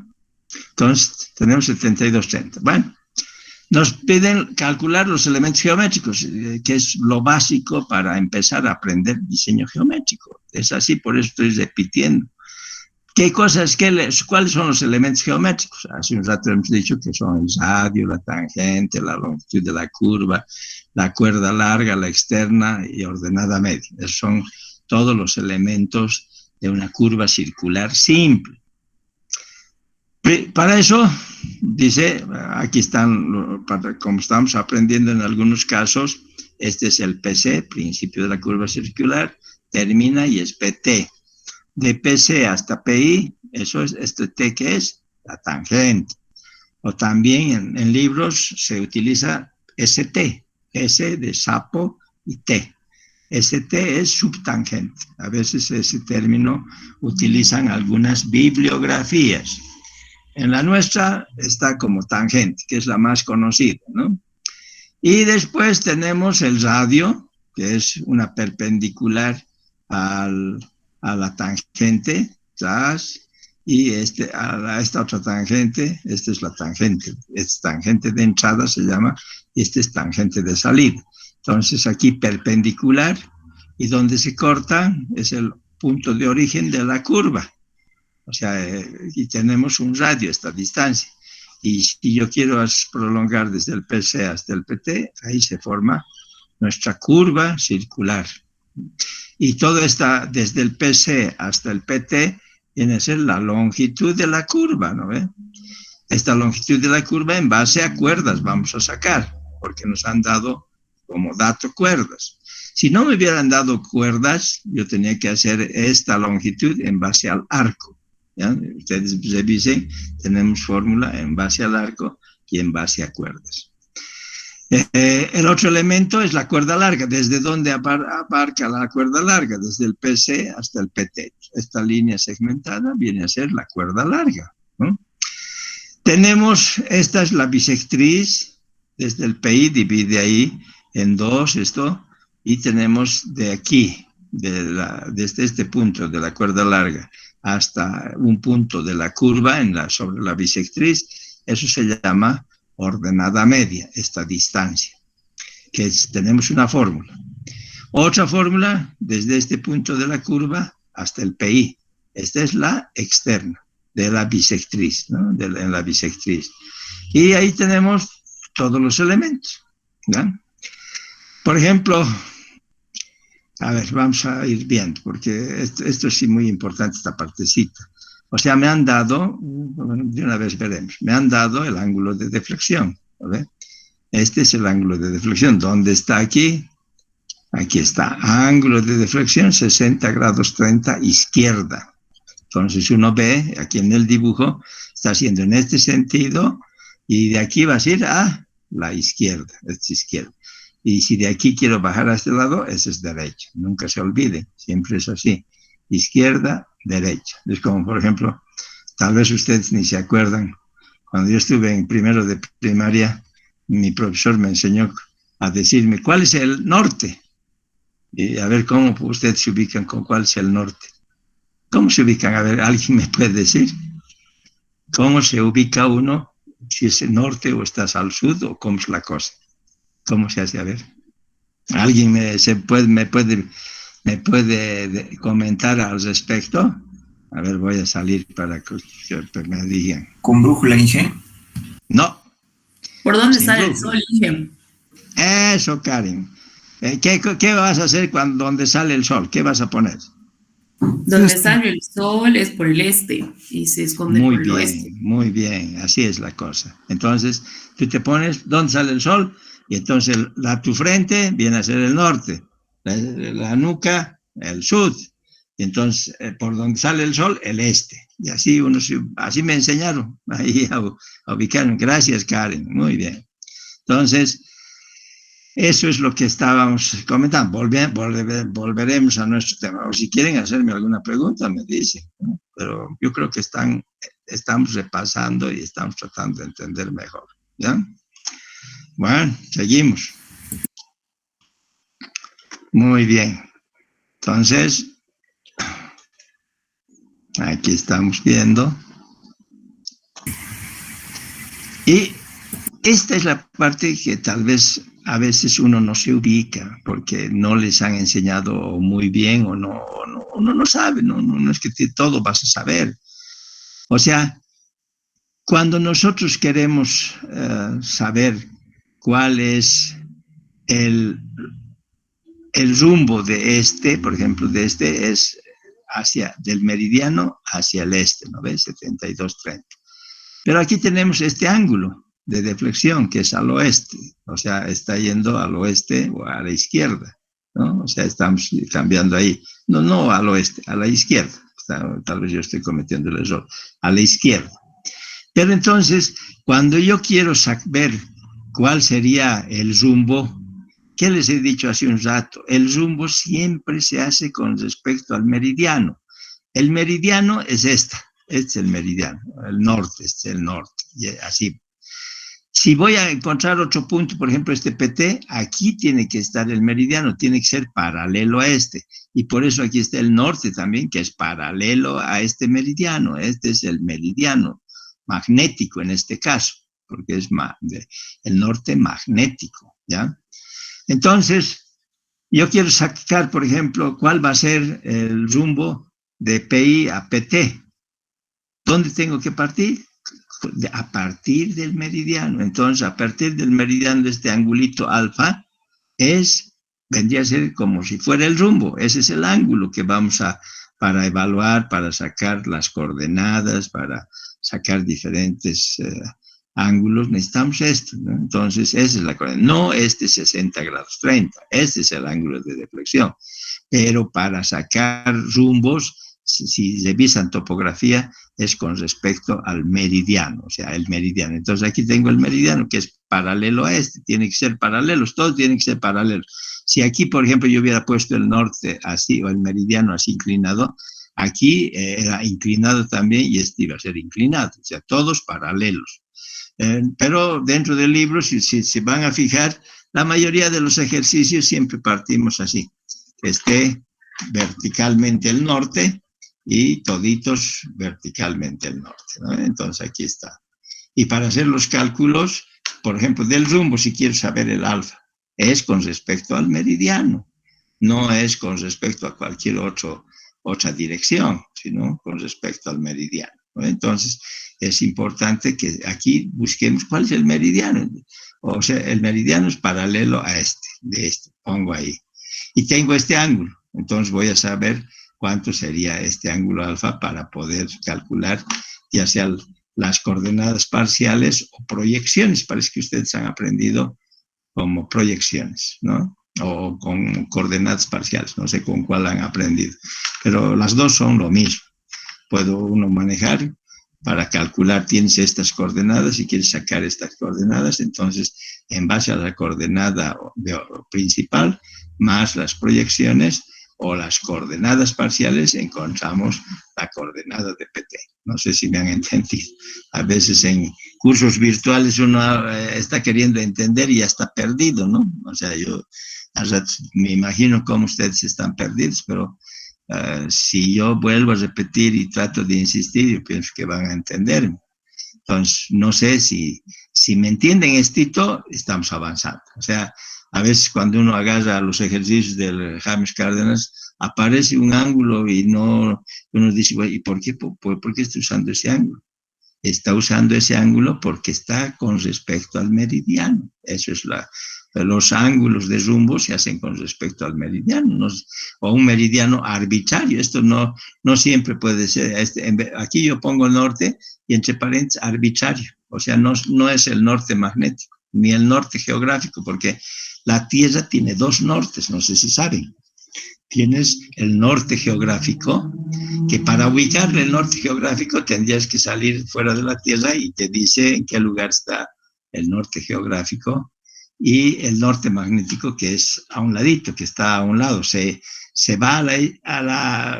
Entonces, tenemos 72, 30. Bueno, nos piden calcular los elementos geométricos, que es lo básico para empezar a aprender diseño geométrico. Es así, por eso estoy repitiendo. ¿Cuáles son los elementos geométricos? Hace un rato hemos dicho que son el radio, la tangente, la longitud de la curva, la cuerda larga, la externa y ordenada media. Esos son todos los elementos de una curva circular simple. Para eso, dice, aquí están, como estamos aprendiendo en algunos casos, este es el PC, principio de la curva circular, termina y es PT. De PC hasta PI, eso es, este T que es la tangente. O también en libros se utiliza ST, S de sapo y T. ST es subtangente. A veces ese término utilizan algunas bibliografías. En la nuestra está como tangente, que es la más conocida, ¿no? Y después tenemos el radio, que es una perpendicular a la tangente, y a esta otra tangente, esta es la tangente, esta tangente de entrada se llama, y esta es tangente de salida. Entonces aquí perpendicular, y donde se corta es el punto de origen de la curva. O sea, y tenemos un radio, esta distancia. Y si yo quiero prolongar desde el PC hasta el PT, ahí se forma nuestra curva circular. Y todo está desde el PC hasta el PT, viene a ser la longitud de la curva, ¿no ve? Esta longitud de la curva en base a cuerdas vamos a sacar, porque nos han dado como dato cuerdas. Si no me hubieran dado cuerdas, yo tenía que hacer esta longitud en base al arco, ¿ya? Ustedes revisen, tenemos fórmula en base al arco y en base a cuerdas. El otro elemento es la cuerda larga. ¿Desde dónde abarca la cuerda larga? Desde el PC hasta el PT. Esta línea segmentada viene a ser la cuerda larga, ¿no? Tenemos, esta es la bisectriz, desde el PI divide ahí en dos esto, y tenemos de aquí, desde este punto de la cuerda larga hasta un punto de la curva sobre la bisectriz, eso se llama ordenada media, esta distancia, que tenemos una fórmula. Otra fórmula, desde este punto de la curva hasta el PI. Esta es la externa, de la bisectriz, ¿no? En la bisectriz. Y ahí tenemos todos los elementos, ¿no? Por ejemplo, a ver, vamos a ir viendo, porque esto es sí muy importante, esta partecita. O sea, me han dado, de una vez veremos, me han dado el ángulo de deflexión, ¿vale? Este es el ángulo de deflexión. ¿Dónde está aquí? Aquí está, ángulo de deflexión 60 grados 30 izquierda. Entonces uno ve, aquí en el dibujo, está haciendo en este sentido, y de aquí va a ir a la izquierda, esta izquierda. Y si de aquí quiero bajar a este lado, ese es derecha. Nunca se olvide, siempre es así. Izquierda, derecha. Es como, por ejemplo, tal vez ustedes ni se acuerdan, cuando yo estuve en primero de primaria, mi profesor me enseñó a decirme, ¿cuál es el norte? Y a ver cómo ustedes se ubican con cuál es el norte. ¿Cómo se ubican? A ver, ¿alguien me puede decir? ¿Cómo se ubica uno? Si es el norte o estás al sur, o cómo es la cosa. ¿Cómo se hace? A ver. ¿Alguien me puede comentar al respecto? A ver, voy a salir para que me digan. ¿Con brújula, Inge? No. ¿Por dónde sale el sol, Inge? Eso, Karen. ¿Qué vas a hacer donde sale el sol? ¿Qué vas a poner? Donde sale el sol es por el este y se esconde por el oeste. Muy bien, así es la cosa. Entonces, tú te pones dónde sale el sol y entonces tu frente viene a ser el norte, la nuca el sur, y entonces por donde sale el sol el este. Y así así me enseñaron ahí a ubicar. Gracias, Karen, muy bien. Entonces, eso es lo que estábamos comentando. Volveremos a nuestro tema. O si quieren hacerme alguna pregunta, me dicen, ¿no? Pero yo creo que estamos repasando y estamos tratando de entender mejor. ¿Ya? Bueno, seguimos. Muy bien. Entonces, aquí estamos viendo. Y esta es la parte que tal vez a veces uno no se ubica porque no les han enseñado muy bien o uno no sabe, no es que todo vas a saber. O sea, cuando nosotros queremos saber cuál es el rumbo de por ejemplo, de es del meridiano hacia el este, ¿no ves? 72:30. Pero aquí tenemos este ángulo de deflexión que es al oeste, o sea, está yendo al oeste o a la izquierda, ¿no? O sea, estamos cambiando ahí, no al oeste, a la izquierda. Tal vez yo estoy cometiendo el error, a la izquierda. Pero entonces, cuando yo quiero saber cuál sería el rumbo, ¿qué les he dicho hace un rato? El rumbo siempre se hace con respecto al meridiano. El meridiano es este es el meridiano, el norte, este es el norte, y así. Si voy a encontrar otro punto, por ejemplo, este PT, aquí tiene que estar el meridiano, tiene que ser paralelo a este. Y por eso aquí está el norte también, que es paralelo a este meridiano. Este es el meridiano magnético en este caso, porque es el norte magnético, ¿ya? Entonces, yo quiero sacar, por ejemplo, cuál va a ser el rumbo de PI a PT. ¿Dónde tengo que partir? A partir del meridiano. Entonces, a partir del meridiano de este angulito alfa, vendría a ser como si fuera el rumbo. Ese es el ángulo que vamos para evaluar, para sacar las coordenadas, para sacar diferentes ángulos. Necesitamos esto, ¿no? Entonces, esa es la coordenada. No 60 grados 30. Este es el ángulo de deflexión. Pero para sacar rumbos, si revisan topografía, es con respecto al meridiano, o sea, el meridiano. Entonces aquí tengo el meridiano que es paralelo a tiene que ser paralelos, todos tienen que ser paralelos. Si aquí, por ejemplo, yo hubiera puesto el norte así, o el meridiano así inclinado, aquí era inclinado también y iba a ser inclinado, o sea, todos paralelos. Pero dentro del libro, si se van a fijar, la mayoría de los ejercicios siempre partimos así, que esté verticalmente el norte, y toditos verticalmente el norte, ¿no? Entonces aquí está. Y para hacer los cálculos, por ejemplo, del rumbo, si quiero saber el alfa, es con respecto al meridiano, no es con respecto a cualquier otra dirección, sino con respecto al meridiano, ¿no? Entonces es importante que aquí busquemos cuál es el meridiano. O sea, el meridiano es paralelo a pongo ahí. Y tengo este ángulo, entonces voy a saber cuánto sería este ángulo alfa para poder calcular ya sea las coordenadas parciales o proyecciones. Parece que ustedes han aprendido como proyecciones, ¿no? O con coordenadas parciales, no sé con cuál han aprendido, pero las dos son lo mismo. Puedo uno manejar para calcular, tienes estas coordenadas y quieres sacar estas coordenadas, entonces en base a la coordenada principal más las proyecciones o las coordenadas parciales, encontramos la coordenada de PT. No sé si me han entendido. A veces en cursos virtuales uno está queriendo entender y ya está perdido, ¿no? O sea, yo me imagino cómo ustedes están perdidos, pero si yo vuelvo a repetir y trato de insistir, yo pienso que van a entenderme. Entonces, no sé si me entienden estito, estamos avanzando. O sea, a veces cuando uno agarra los ejercicios del James Cárdenas, aparece un ángulo y uno dice, ¿y por qué estoy usando ese ángulo? está usando ese ángulo porque está con respecto al meridiano. Eso es los ángulos de rumbo se hacen con respecto al meridiano, o un meridiano arbitrario. Esto no siempre puede ser. Aquí yo pongo el norte y entre paréntesis arbitrario. O sea, no es el norte magnético, ni el norte geográfico, porque la Tierra tiene dos nortes, no sé si saben. Tienes el norte geográfico, que para ubicarle el norte geográfico tendrías que salir fuera de la Tierra y te dice en qué lugar está el norte geográfico, y el norte magnético, que es a un ladito, que está a un lado, se va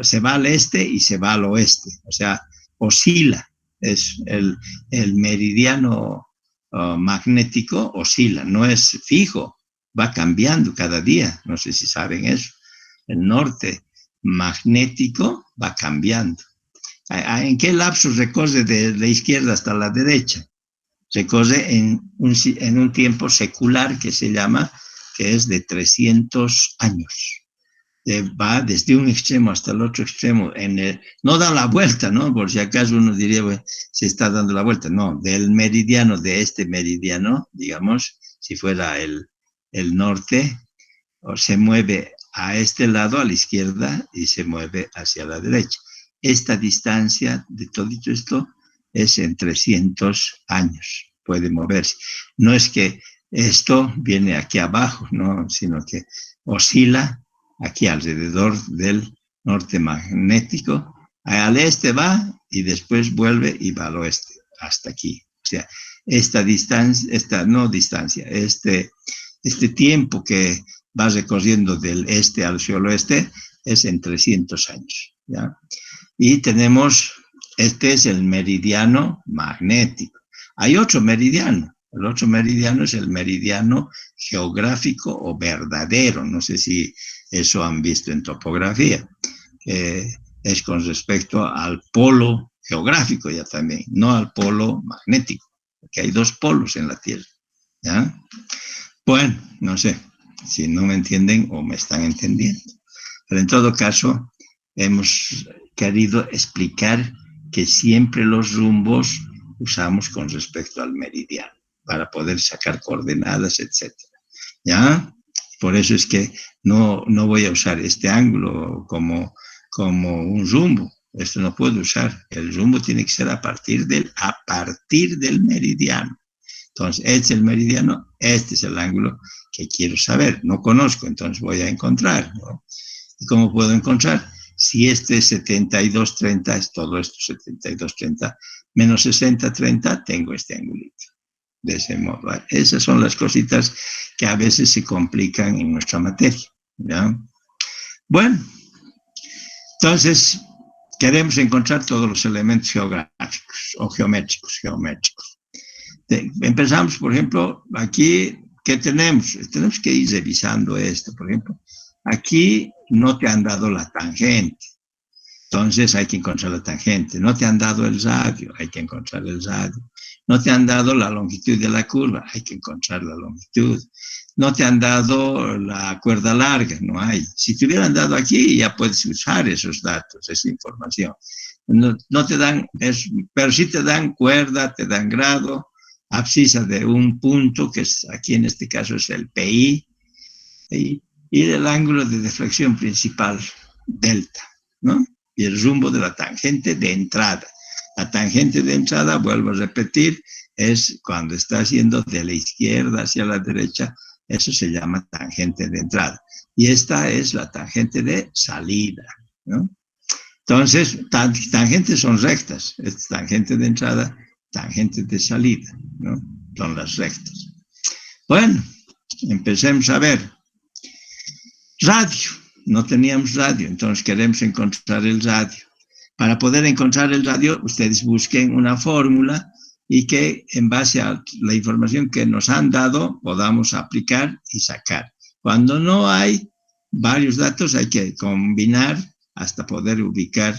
se va al este y se va al oeste, o sea, oscila. Es el meridiano magnético oscila, no es fijo, va cambiando cada día, no sé si saben eso. El norte magnético va cambiando. ¿En qué lapso recorre de la izquierda hasta la derecha? Recorre en un tiempo secular que se llama, que es de 300 años. Va desde un extremo hasta el otro extremo. No da la vuelta, ¿no? Por si acaso uno diría, bueno, se está dando la vuelta. No, del meridiano, de este meridiano, digamos, si fuera el norte, o se mueve a este lado, a la izquierda, y se mueve hacia la derecha. Esta distancia de todo esto es en 300 años, puede moverse. No es que esto viene aquí abajo, no, sino que oscila aquí alrededor del norte magnético, al este va y después vuelve y va al oeste, hasta aquí. O sea, esta distancia, este tiempo que va recorriendo del este al oeste es en 300 años, ¿ya? Y tenemos, este es el meridiano magnético. Hay otro meridiano. El otro meridiano es el meridiano geográfico o verdadero. No sé si eso han visto en topografía. Es con respecto al polo geográfico ya también, no al polo magnético, porque hay dos polos en la Tierra, ¿ya? Bueno, no sé si no me entienden o me están entendiendo. Pero en todo caso, hemos querido explicar que siempre los rumbos usamos con respecto al meridiano para poder sacar coordenadas, etc. ¿Ya? Por eso es que no voy a usar este ángulo como un rumbo. Esto no puedo usar. El rumbo tiene que ser a partir del meridiano. Entonces, este es el meridiano, este es el ángulo que quiero saber. No conozco, entonces voy a encontrar, ¿no? ¿Y cómo puedo encontrar? Si este es 72,30, es todo esto 72,30, menos 60,30, tengo este angulito. De ese modo, ¿vale? Esas son las cositas que a veces se complican en nuestra materia, ¿ya? Bueno, entonces queremos encontrar todos los elementos geográficos o geométricos. Empezamos, por ejemplo, aquí, ¿qué tenemos? Tenemos que ir revisando esto, por ejemplo. Aquí no te han dado la tangente, entonces hay que encontrar la tangente. No te han dado el radio, hay que encontrar el radio. No te han dado la longitud de la curva, hay que encontrar la longitud. No te han dado la cuerda larga, no hay. Si te hubieran dado aquí, ya puedes usar esos datos, esa información. No te dan, pero sí te dan cuerda, te dan grado, abscisa de un punto, que es, aquí en este caso es el PI, y el ángulo de deflexión principal, delta, ¿no? Y el rumbo de la tangente de entrada. La tangente de entrada, vuelvo a repetir, es cuando está yendo de la izquierda hacia la derecha, eso se llama tangente de entrada. Y esta es la tangente de salida, ¿no? Entonces, tangentes son rectas, es tangente de entrada, tangente de salida, ¿no? Son las rectas. Bueno, empecemos a ver. Radio, no teníamos radio, entonces queremos encontrar el radio. Para poder encontrar el radio, ustedes busquen una fórmula y que en base a la información que nos han dado podamos aplicar y sacar. Cuando no hay varios datos, hay que combinar hasta poder ubicar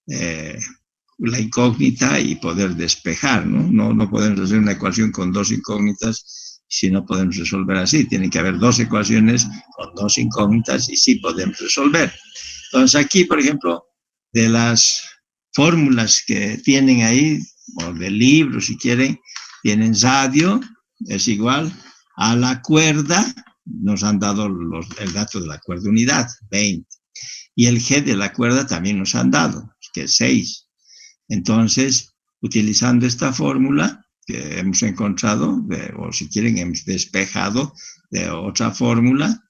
la incógnita y poder despejar, ¿no? No podemos hacer una ecuación con dos incógnitas si no podemos resolver así. Tienen que haber dos ecuaciones con dos incógnitas y sí podemos resolver. Entonces aquí, por ejemplo, de las fórmulas que tienen ahí, o de libro, si quieren, tienen radio, es igual a la cuerda, nos han dado el dato de la cuerda unidad, 20. Y el G de la cuerda también nos han dado, que es 6. Entonces, utilizando esta fórmula que hemos encontrado, o si quieren, hemos despejado de otra fórmula,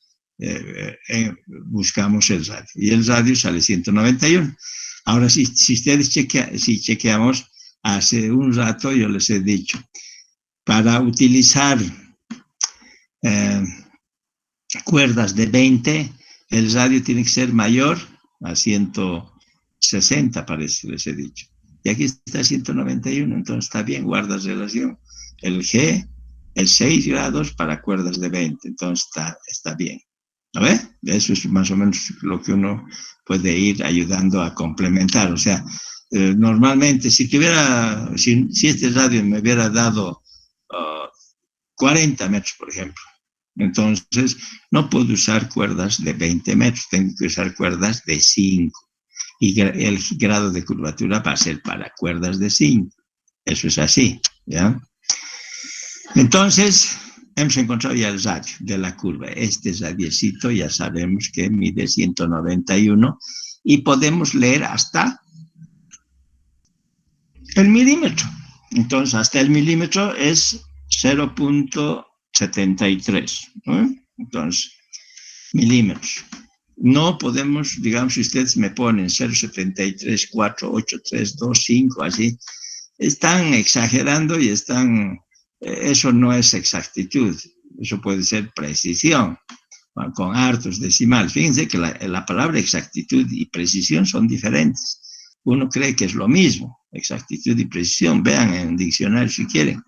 buscamos el radio. Y el radio sale 191. Ahora, si ustedes chequeamos, hace un rato yo les he dicho, para utilizar cuerdas de 20, el radio tiene que ser mayor a 160, parece, les he dicho. Y aquí está 191, entonces está bien, guardas relación. El G, el 6 grados para cuerdas de 20, entonces está bien. ¿No ve? Eso es más o menos lo que uno puede ir ayudando a complementar. O sea, normalmente, si este radio me hubiera dado 40 metros, por ejemplo, entonces no puedo usar cuerdas de 20 metros, tengo que usar cuerdas de 5. Y el grado de curvatura va a ser para cuerdas de 5. Eso es así, ¿ya? Entonces, hemos encontrado ya el radio de la curva. Este radiecito ya sabemos que mide 191 y podemos leer hasta el milímetro. Entonces, hasta el milímetro es 0.73, ¿no? Entonces, milímetros. No podemos, digamos, si ustedes me ponen 0.73, 4, 8, 3, 2, 5, así, están exagerando y eso no es exactitud, eso puede ser precisión, con hartos decimales. Fíjense que la palabra exactitud y precisión son diferentes. Uno cree que es lo mismo, exactitud y precisión. Vean en el diccionario si quieren.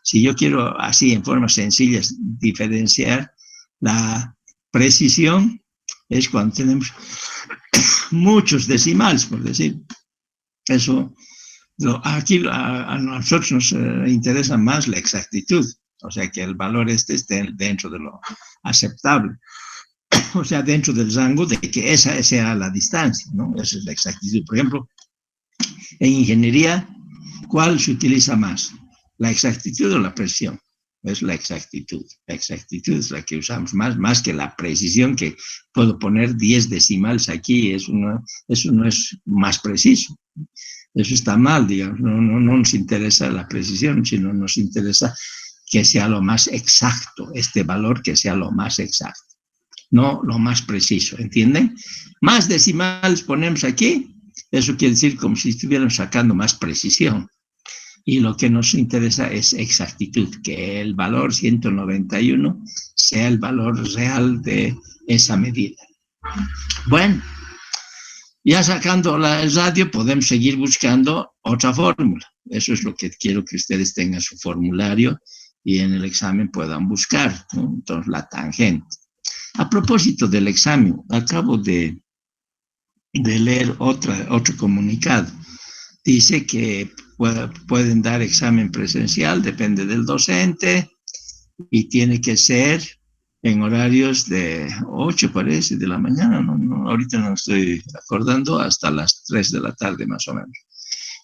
Si yo quiero así, en formas sencillas, diferenciar, la precisión es cuando tenemos muchos decimales, por decir. Eso, aquí a nosotros nos interesa más la exactitud, o sea, que el valor esté dentro de lo aceptable, o sea, dentro del rango de que esa sea la distancia, ¿no? Esa es la exactitud. Por ejemplo, en ingeniería, ¿cuál se utiliza más? ¿La exactitud o la precisión? Es la exactitud. La exactitud es la que usamos más que la precisión, que puedo poner 10 decimales aquí, eso no es más preciso. Eso está mal, digamos, no nos interesa la precisión, sino nos interesa que sea lo más exacto, este valor que sea lo más exacto, no lo más preciso, ¿entienden? Más decimales ponemos aquí, eso quiere decir como si estuviéramos sacando más precisión. Y lo que nos interesa es exactitud, que el valor 191 sea el valor real de esa medida. Bueno, ya sacando el radio podemos seguir buscando otra fórmula. Eso es lo que quiero que ustedes tengan su formulario y en el examen puedan buscar, ¿no? Entonces, la tangente. A propósito del examen, acabo de leer otro comunicado. Dice que pueden dar examen presencial, depende del docente, y tiene que ser en horarios de 8, parece, de la mañana, no, ahorita no estoy acordando, hasta las 3 de la tarde más o menos.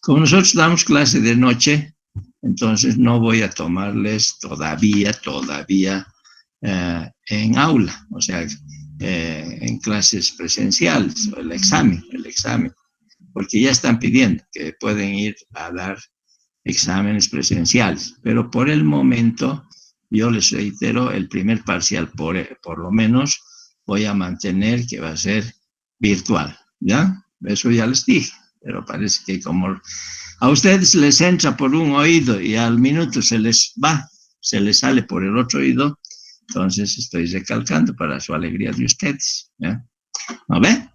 Como nosotros damos clase de noche, entonces no voy a tomarles todavía en aula, o sea, en clases presenciales, el examen, porque ya están pidiendo que pueden ir a dar exámenes presenciales, pero por el momento, yo les reitero, el primer parcial por lo menos voy a mantener que va a ser virtual, ¿ya? Eso ya les dije, pero parece que como a ustedes les entra por un oído y al minuto se les sale por el otro oído, entonces estoy recalcando para su alegría de ustedes, ¿ya? ¿No ve?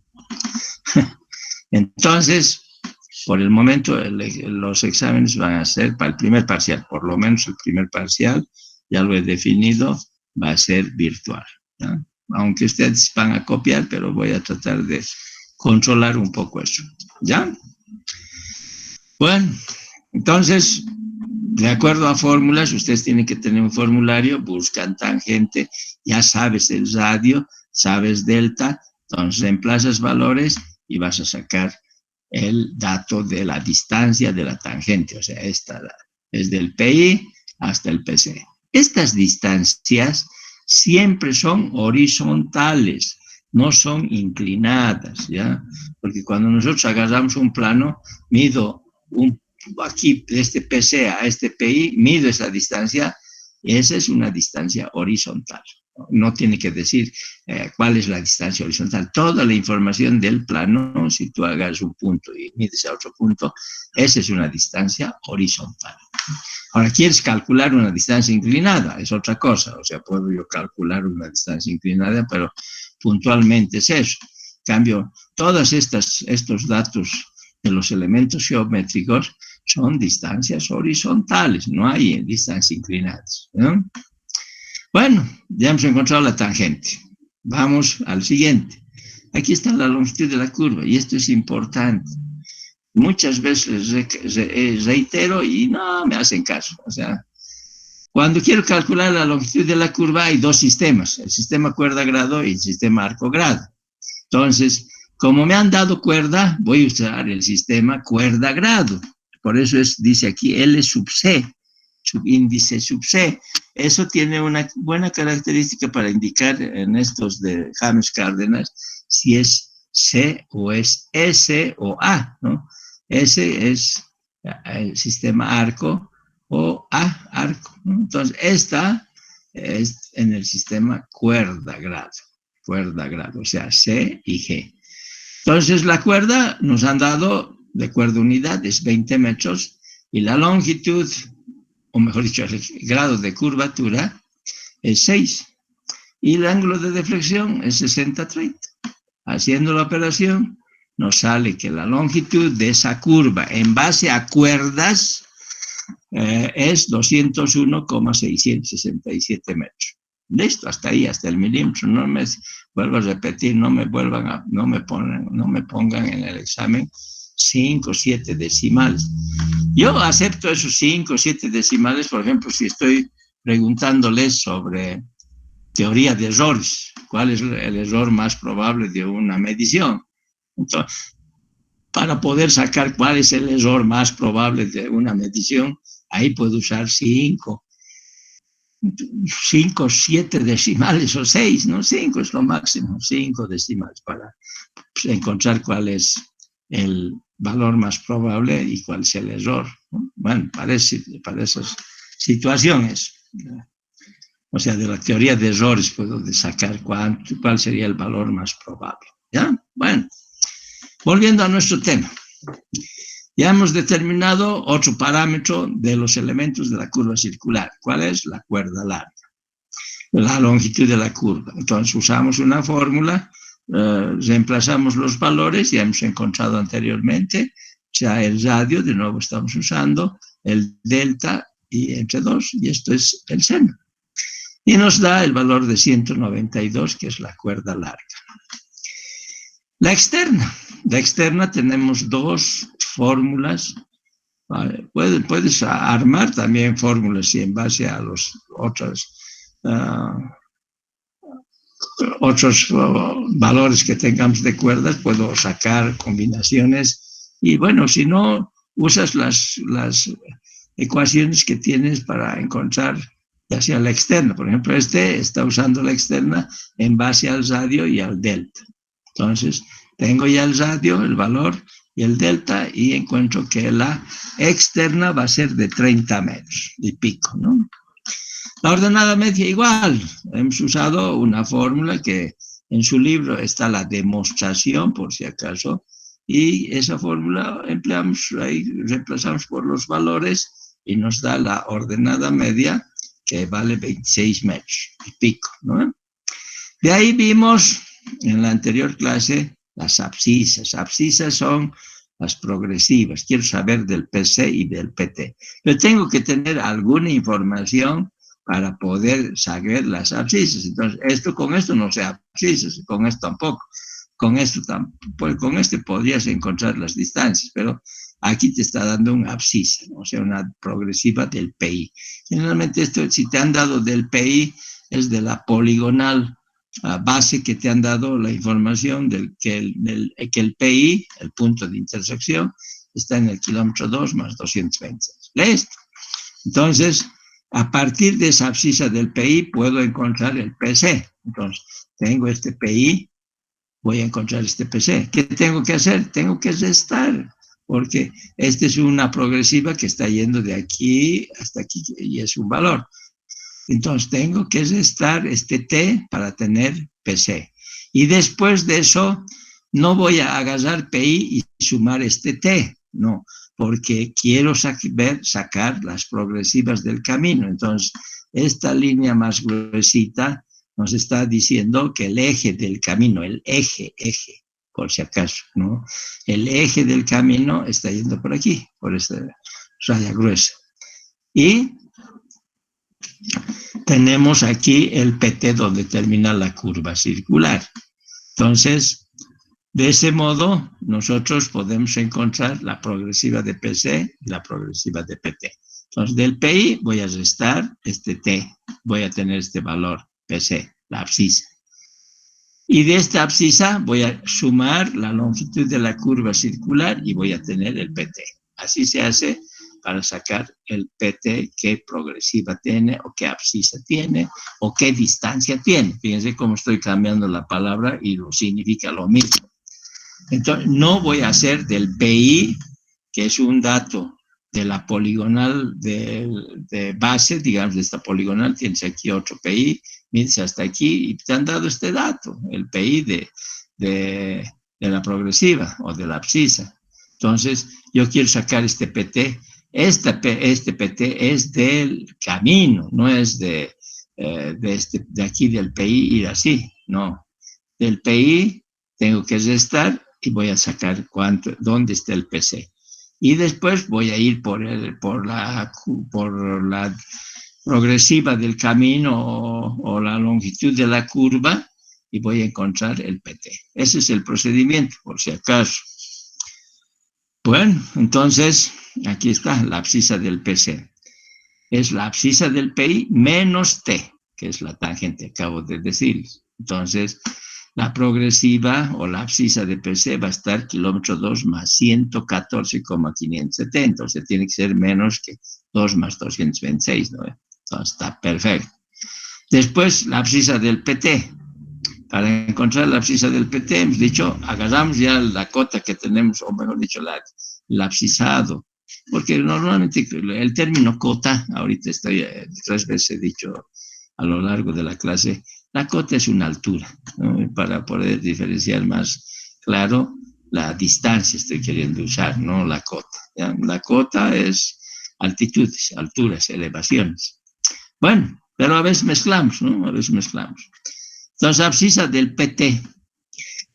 Entonces, por el momento, los exámenes van a ser para el primer parcial, por lo menos el primer parcial, ya lo he definido, va a ser virtual, ¿ya? Aunque ustedes van a copiar, pero voy a tratar de controlar un poco eso, ¿ya? Bueno, entonces, de acuerdo a fórmulas, ustedes tienen que tener un formulario, buscan tangente, ya sabes el radio, sabes delta, entonces reemplazas valores y vas a sacar el dato de la distancia de la tangente, o sea, esta es del PI hasta el PC. Estas distancias siempre son horizontales, no son inclinadas, ¿ya? Porque cuando nosotros agarramos un plano, mido aquí de este PC a este PI, mido esa distancia, esa es una distancia horizontal. No tiene que decir cuál es la distancia horizontal. Toda la información del plano, si tú hagas un punto y mides a otro punto, esa es una distancia horizontal. Ahora, quieres calcular una distancia inclinada, es otra cosa. O sea, puedo yo calcular una distancia inclinada, pero puntualmente es eso. En cambio, todos estos datos de los elementos geométricos son distancias horizontales, no hay distancias inclinadas, ¿no? Bueno, ya hemos encontrado la tangente. Vamos al siguiente. Aquí está la longitud de la curva, y esto es importante. Muchas veces reitero y no me hacen caso. O sea, cuando quiero calcular la longitud de la curva hay dos sistemas, el sistema cuerda-grado y el sistema arco-grado. Entonces, como me han dado cuerda, voy a usar el sistema cuerda-grado. Por eso dice aquí L sub C, subíndice sub C. Eso tiene una buena característica para indicar en estos de James Cárdenas si es C o es S o A, ¿no? S es el sistema arco o A, arco, ¿no? Entonces, esta es en el sistema cuerda-grado, o sea, C y G. Entonces, la cuerda nos han dado, de cuerda unidad, es 20 metros, y la longitud, o mejor dicho, el grado de curvatura es 6, y el ángulo de deflexión es 60-30. Haciendo la operación, nos sale que la longitud de esa curva en base a cuerdas es 201,667 metros. Listo, hasta ahí, hasta el milímetro. No me vuelvo a repetir, no me pongan en el examen 5 o 7 decimales. Yo acepto esos 5 o 7 decimales, por ejemplo, si estoy preguntándoles sobre teoría de errores, cuál es el error más probable de una medición. Entonces, para poder sacar cuál es el error más probable de una medición, ahí puedo usar 5, 7 decimales o 6, ¿no? 5 es lo máximo, 5 decimales para encontrar cuál es el valor más probable y cuál es el error, ¿no? Bueno, para esas situaciones, o sea, de la teoría de errores puedo sacar cuál sería el valor más probable, ¿ya? Bueno, volviendo a nuestro tema. Ya hemos determinado otro parámetro de los elementos de la curva circular. ¿Cuál es? La cuerda larga, la longitud de la curva. Entonces usamos una fórmula, reemplazamos los valores, ya hemos encontrado anteriormente, o sea, el radio, de nuevo estamos usando, el delta y entre 2, y esto es el seno. Y nos da el valor de 192, que es la cuerda larga. La externa tenemos dos fórmulas. Vale. Puedes armar también fórmulas y en base a los otros valores que tengamos de cuerdas, puedo sacar combinaciones. Y bueno, si no, usas las ecuaciones que tienes para encontrar ya sea la externa. Por ejemplo, este está usando la externa en base al radio y al delta. Entonces, tengo ya el radio, el valor y el delta, y encuentro que la externa va a ser de 30 metros y pico, ¿no? La ordenada media igual. Hemos usado una fórmula que en su libro está la demostración, por si acaso, y esa fórmula empleamos ahí, reemplazamos por los valores y nos da la ordenada media, que vale 26 metros y pico, ¿no? De ahí vimos en la anterior clase las abscisas. Abscisas son las progresivas. Quiero saber del PC y del PT. Pero tengo que tener alguna información para poder saber las abscisas. Entonces, con esto no sé abscisas, con esto tampoco. Con este podrías encontrar las distancias, pero aquí te está dando una abscisa, ¿no? O sea, una progresiva del PI. Generalmente esto, si te han dado del PI, es de la poligonal base que te han dado la información que el PI, el punto de intersección, está en el kilómetro 2 más 226. ¿Listo? Entonces, a partir de esa abscisa del PI puedo encontrar el PC. Entonces, tengo este PI, voy a encontrar este PC. ¿Qué tengo que hacer? Tengo que restar, porque esta es una progresiva que está yendo de aquí hasta aquí y es un valor. Entonces, tengo que restar este T para tener PC. Y después de eso, no voy a agarrar PI y sumar este T, no, porque quiero sacar las progresivas del camino. Entonces, esta línea más gruesita nos está diciendo que el eje del camino, el eje, por si acaso, ¿no? El eje del camino está yendo por aquí, por esta raya gruesa. Y tenemos aquí el PT donde termina la curva circular. Entonces, de ese modo, nosotros podemos encontrar la progresiva de PC y la progresiva de PT. Entonces, del PI voy a restar este T, voy a tener este valor PC, la abscisa. Y de esta abscisa voy a sumar la longitud de la curva circular y voy a tener el PT. Así se hace para sacar el PT, qué progresiva tiene, o qué abscisa tiene, o qué distancia tiene. Fíjense cómo estoy cambiando la palabra y lo significa lo mismo. Entonces, no voy a hacer del PI, que es un dato de la poligonal de base, digamos, de esta poligonal, tienes aquí otro PI, mides hasta aquí, y te han dado este dato, el PI de la progresiva o de la abscisa. Entonces, yo quiero sacar este PT. Este PT es del camino, no es de aquí del PI ir así, no. Del PI tengo que restar y voy a sacar dónde está el PC. Y después voy a ir por la progresiva del camino o la longitud de la curva y voy a encontrar el PT. Ese es el procedimiento, por si acaso. Bueno, entonces, aquí está la abscisa del PC. Es la abscisa del PI menos T, que es la tangente, acabo de decir. Entonces, la progresiva o la abscisa de PC va a estar kilómetro 2 más 114,570. O sea, tiene que ser menos que 2 más 226, ¿no? Entonces, está perfecto. Después, la abscisa del PT. Para encontrar la abscisa del PT, hemos dicho, agarramos ya la cota que tenemos, o mejor dicho, el abscisado. Porque normalmente el término cota, ahorita estoy 3 veces he dicho a lo largo de la clase, la cota es una altura, ¿no? Para poder diferenciar más claro la distancia, estoy queriendo usar, no la cota. ¿Ya? La cota es altitudes, alturas, elevaciones. Bueno, pero a veces mezclamos, ¿no? A veces mezclamos. Entonces, la abscisa del PT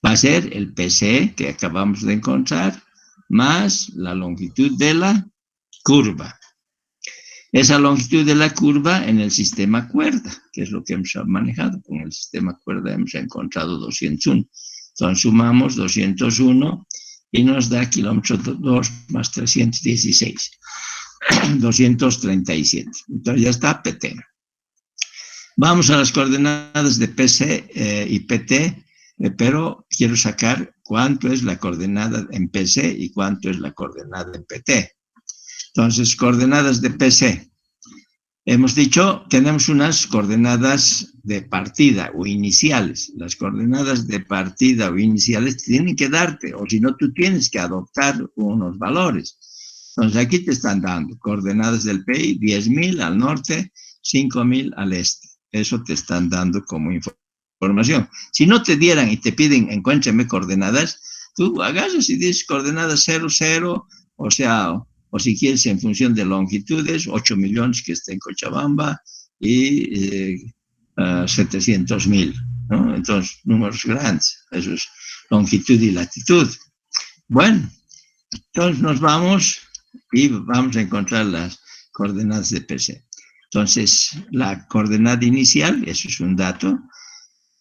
va a ser el PC que acabamos de encontrar más la longitud de la curva. Esa longitud de la curva en el sistema cuerda, que es lo que hemos manejado. Con el sistema cuerda hemos encontrado 201. Entonces sumamos 201 y nos da kilómetro 2 más 316. 237. Entonces ya está PT. Vamos a las coordenadas de PC y PT, pero quiero sacar cuánto es la coordenada en PC y cuánto es la coordenada en PT. Entonces, coordenadas de PC. Hemos dicho, tenemos unas coordenadas de partida o iniciales. Las coordenadas de partida o iniciales tienen que darte, o si no, tú tienes que adoptar unos valores. Entonces, aquí te están dando coordenadas del PI, 10.000 al norte, 5.000 al este. Eso te están dando como información. Si no te dieran y te piden, encuéntrame coordenadas, tú agarras y dices coordenadas 0, 0, o sea, o si quieres en función de longitudes, 8 millones que está en Cochabamba y 700.000, ¿no? Entonces, números grandes, eso es longitud y latitud. Bueno, entonces nos vamos y vamos a encontrar las coordenadas de PC. Entonces, la coordenada inicial, eso es un dato,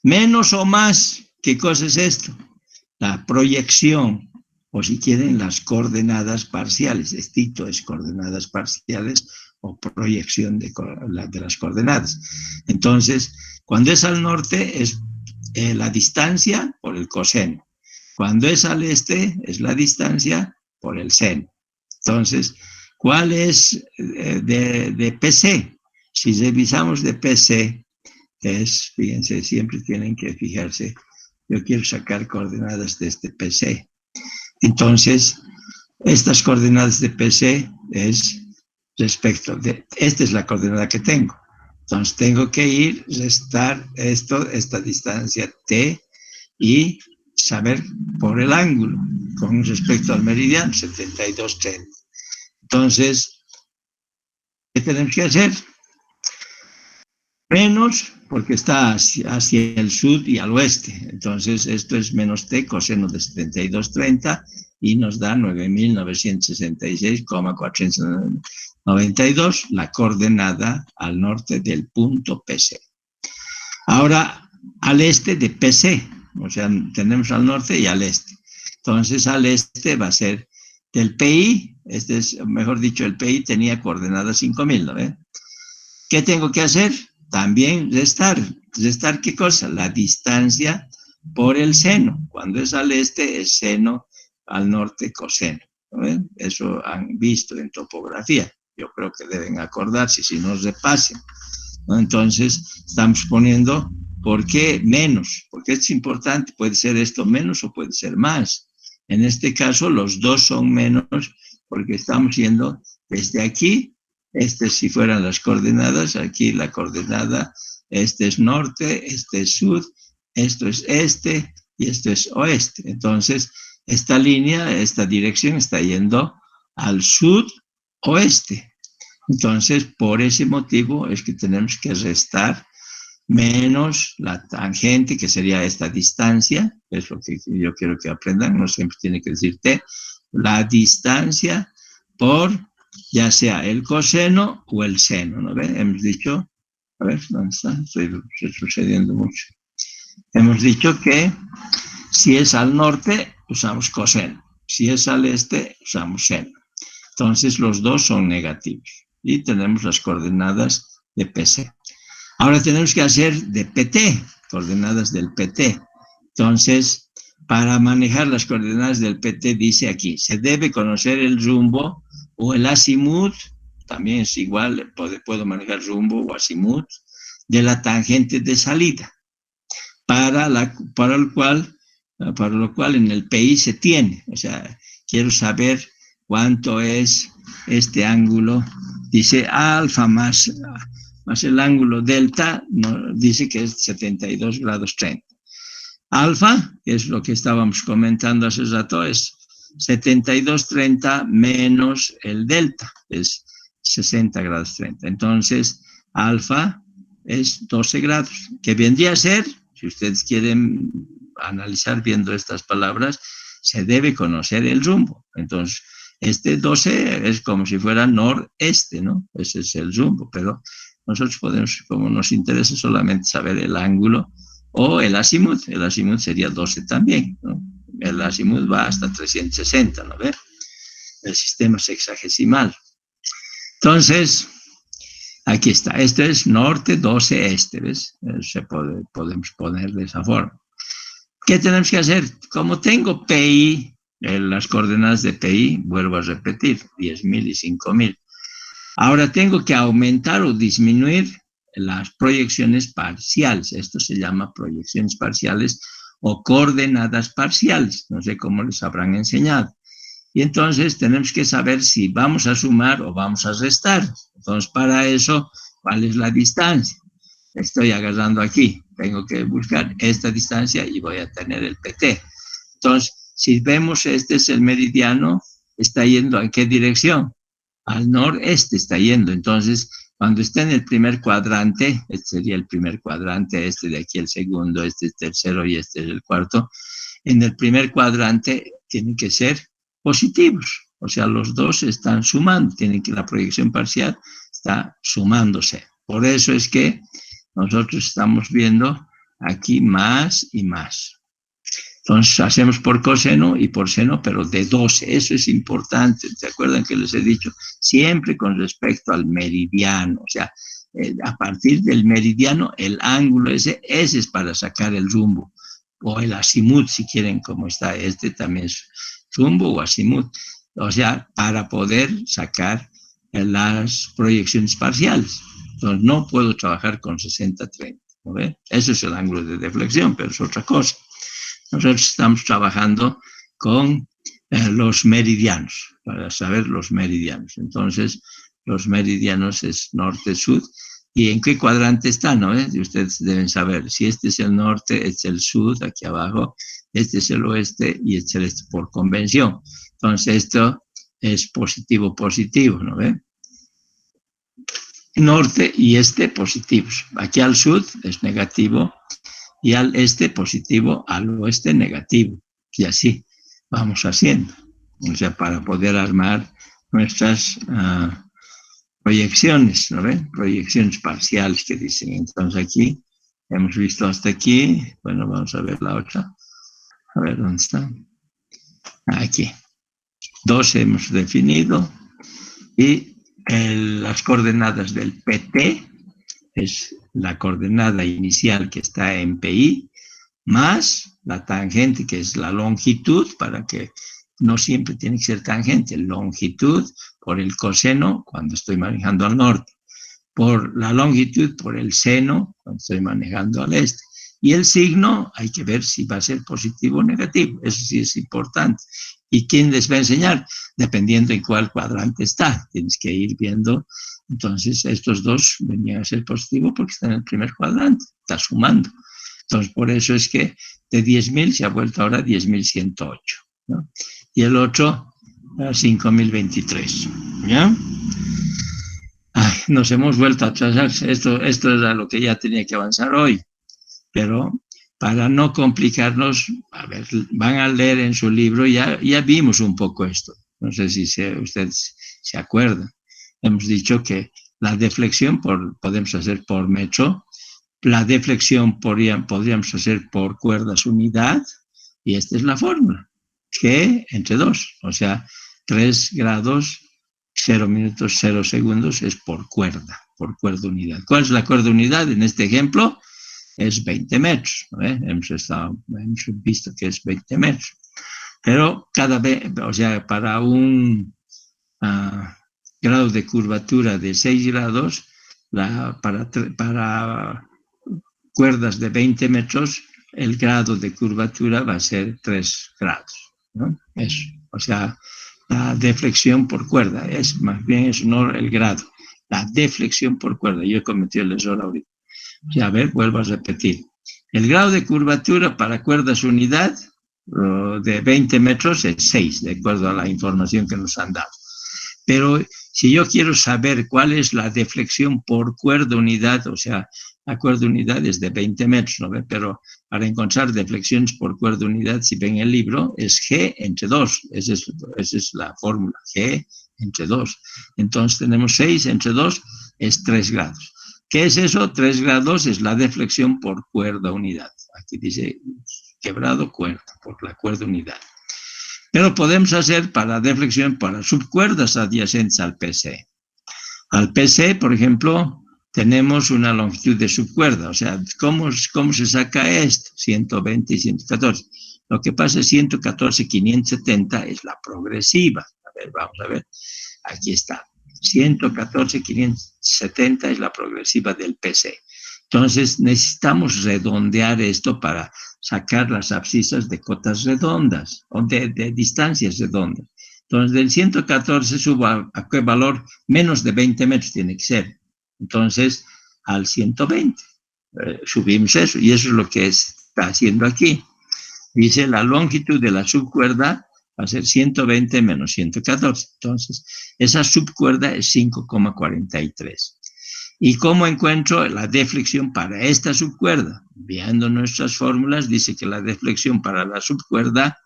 menos o más, ¿qué cosa es esto? La proyección, o si quieren, las coordenadas parciales. Esto es coordenadas parciales o proyección de las coordenadas. Entonces, cuando es al norte, es la distancia por el coseno. Cuando es al este, es la distancia por el seno. Entonces, ¿cuál es de PC? Si revisamos de PC, fíjense, siempre tienen que fijarse, yo quiero sacar coordenadas de este PC. Entonces, estas coordenadas de PC es respecto de, esta es la coordenada que tengo. Entonces, tengo que ir, restar esta distancia T y saber por el ángulo con respecto al meridiano, 72,30. Entonces, ¿qué tenemos que hacer? Menos, porque está hacia el sur y al oeste. Entonces, esto es menos t coseno de 72,30 y nos da 9.966,492, la coordenada al norte del punto PC. Ahora, al este de PC, o sea, tenemos al norte y al este. Entonces, al este va a ser del PI, mejor dicho, el PI tenía coordenadas 5.000, ¿no ve? ¿Qué tengo que hacer? También restar. ¿Restar qué cosa? La distancia por el seno. Cuando es al este, es seno, al norte, coseno. ¿No? Eso han visto en topografía. Yo creo que deben acordarse, si no repasen. ¿No? Entonces, estamos poniendo, ¿por qué menos? Porque es importante, puede ser esto menos o puede ser más. En este caso, los dos son menos, porque estamos yendo desde aquí. Si fueran las coordenadas, aquí la coordenada, este es norte, este es sur, esto es este y esto es oeste. Entonces, esta línea, esta dirección está yendo al sur-oeste. Entonces, por ese motivo es que tenemos que restar menos la tangente, que sería esta distancia, es lo que yo quiero que aprendan, no siempre tiene que decir T, la distancia por ya sea el coseno o el seno, ¿no ve? Hemos dicho, a ver, ¿dónde está? Estoy sucediendo mucho. Hemos dicho que si es al norte, usamos coseno. Si es al este, usamos seno. Entonces, los dos son negativos. Y tenemos las coordenadas de PC. Ahora tenemos que hacer de PT, coordenadas del PT. Entonces, para manejar las coordenadas del PT, dice aquí, se debe conocer el rumbo o el azimut, también es igual, puedo manejar rumbo o azimut, de la tangente de salida, para lo cual en el PI se tiene. O sea, quiero saber cuánto es este ángulo. Dice alfa más el ángulo delta, dice que es 72 grados 30. Alfa, que es lo que estábamos comentando hace rato, es 72,30 menos el delta, es 60 grados 30. Entonces, alfa es 12 grados, que vendría a ser, si ustedes quieren analizar viendo estas palabras, se debe conocer el rumbo. Entonces, 12 es como si fuera noreste, ¿no? Ese es el rumbo, pero nosotros podemos, como nos interesa solamente saber el ángulo o el azimut sería 12 también, ¿no? El azimut va hasta 360, ¿no ve? El sistema sexagesimal. Entonces, aquí está. Este es norte, 12, este, ¿ves? Podemos poner de esa forma. ¿Qué tenemos que hacer? Como tengo PI, las coordenadas de PI, vuelvo a repetir, 10.000 y 5.000. Ahora tengo que aumentar o disminuir las proyecciones parciales. Esto se llama proyecciones parciales o coordenadas parciales, no sé cómo les habrán enseñado. Y entonces tenemos que saber si vamos a sumar o vamos a restar. Entonces, para eso, ¿cuál es la distancia? Estoy agarrando aquí, tengo que buscar esta distancia y voy a tener el PT. Entonces, si vemos este es el meridiano, ¿está yendo a qué dirección? Al noreste está yendo. Entonces, cuando esté en el primer cuadrante, este sería el primer cuadrante, este de aquí el segundo, este es el tercero y este es el cuarto. En el primer cuadrante tienen que ser positivos, o sea, los dos están sumando, la proyección parcial está sumándose. Por eso es que nosotros estamos viendo aquí más y más. Entonces, hacemos por coseno y por seno, pero de 12. Eso es importante. ¿Se acuerdan que les he dicho? Siempre con respecto al meridiano. O sea, a partir del meridiano, el ángulo ese es para sacar el rumbo, o el azimut, si quieren, como está también es rumbo o azimut, o sea, para poder sacar las proyecciones parciales. Entonces, no puedo trabajar con 60-30, ¿no ve? Ese es el ángulo de deflexión, pero es otra cosa. Nosotros estamos trabajando con los meridianos, para saber los meridianos. Entonces, los meridianos es norte-sur. ¿Y en qué cuadrante está? ¿No? Ustedes deben saber. Si este es el norte, este es el sur, aquí abajo, este es el oeste y este es el este por convención. Entonces, esto es positivo, ¿no ve? Norte y este positivos. Aquí al sur es negativo y al este positivo, al oeste negativo. Y así vamos haciendo. O sea, para poder armar nuestras proyecciones, ¿no ven? Proyecciones parciales que dicen. Entonces aquí hemos visto hasta aquí. Bueno, vamos a ver la otra. A ver, ¿dónde está? Aquí. 12 hemos definido. Y las coordenadas del PT es la coordenada inicial que está en PI, más la tangente, que es la longitud, para que no siempre tiene que ser tangente, longitud por el coseno cuando estoy manejando al norte, por la longitud por el seno cuando estoy manejando al este. Y el signo hay que ver si va a ser positivo o negativo, eso sí es importante. ¿Y quién les va a enseñar? Dependiendo en cuál cuadrante está, tienes que ir viendo. Entonces, estos dos venían a ser positivos porque están en el primer cuadrante, está sumando. Entonces, por eso es que de 10.000 se ha vuelto ahora 10.108, ¿no? Y el otro, 5.023, ¿ya? Ay, nos hemos vuelto a atrasar. Esto era lo que ya tenía que avanzar hoy. Pero para no complicarnos, a ver, van a leer en su libro, ya vimos un poco esto. No sé si ustedes se acuerdan. Hemos dicho que la deflexión podemos hacer por metro, la deflexión podríamos hacer por cuerdas unidad, y esta es la fórmula, G entre 2, o sea, 3 grados, 0 minutos, 0 segundos es por cuerda unidad. ¿Cuál es la cuerda unidad en este ejemplo? Es 20 metros, ¿no? Hemos visto que es 20 metros. Pero cada vez, o sea, para un grado de curvatura de 6 grados, para cuerdas de 20 metros, el grado de curvatura va a ser 3 grados, ¿no? Eso, o sea, la deflexión por cuerda, más bien no el grado, la deflexión por cuerda. Yo he cometido el error ahorita. A ver, vuelvo a repetir. El grado de curvatura para cuerdas unidad de 20 metros es 6, de acuerdo a la información que nos han dado. Pero si yo quiero saber cuál es la deflexión por cuerda unidad, o sea, la cuerda unidad es de 20 metros, ¿no? Pero para encontrar deflexiones por cuerda unidad, si ven el libro, es G entre 2. Esa es la fórmula, G entre 2. Entonces tenemos 6 entre 2 es 3 grados. ¿Qué es eso? 3 grados es la deflexión por cuerda unidad. Aquí dice quebrado cuerda, por la cuerda unidad. Pero podemos hacer para deflexión para subcuerdas adyacentes al PC. Al PC, por ejemplo, tenemos una longitud de subcuerda. O sea, ¿cómo se saca esto? 120 y 114. Lo que pasa es 114, 570 es la progresiva. A ver, vamos a ver. Aquí está. 114, 570 es la progresiva del PC. Entonces, necesitamos redondear esto para sacar las abscisas de cotas redondas, o de distancias redondas. Entonces, del 114 subo a qué valor, menos de 20 metros tiene que ser. Entonces, al 120. Subimos eso, y eso es lo que está haciendo aquí. Dice, la longitud de la subcuerda va a ser 120 menos 114. Entonces, esa subcuerda es 5,43. ¿Y cómo encuentro la deflexión para esta subcuerda? Viendo nuestras fórmulas, dice que la deflexión para la subcuerda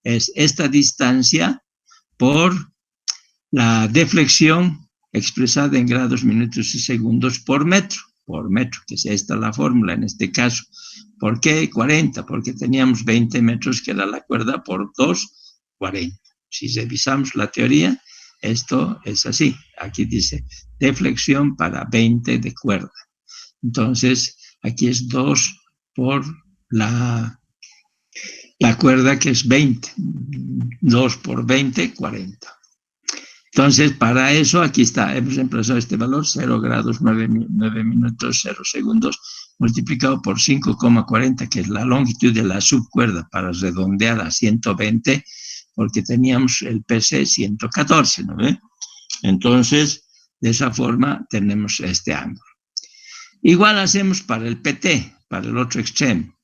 es esta distancia por la deflexión expresada en grados, minutos y segundos por metro, que es esta la fórmula en este caso. ¿Por qué 40? Porque teníamos 20 metros, que era la cuerda, por 2, 40. Si revisamos la teoría, esto es así. Aquí dice deflexión para 20 de cuerda. Entonces, aquí es 2 por la cuerda, que es 20. 2 por 20, 40. Entonces, para eso, aquí está, hemos emplazado este valor, 0 grados, 9 minutos, 0 segundos, multiplicado por 5,40, que es la longitud de la subcuerda, para redondear a 120, porque teníamos el PC 114, ¿no ve? Entonces, de esa forma tenemos este ángulo. Igual hacemos para el PT, para el otro extremo.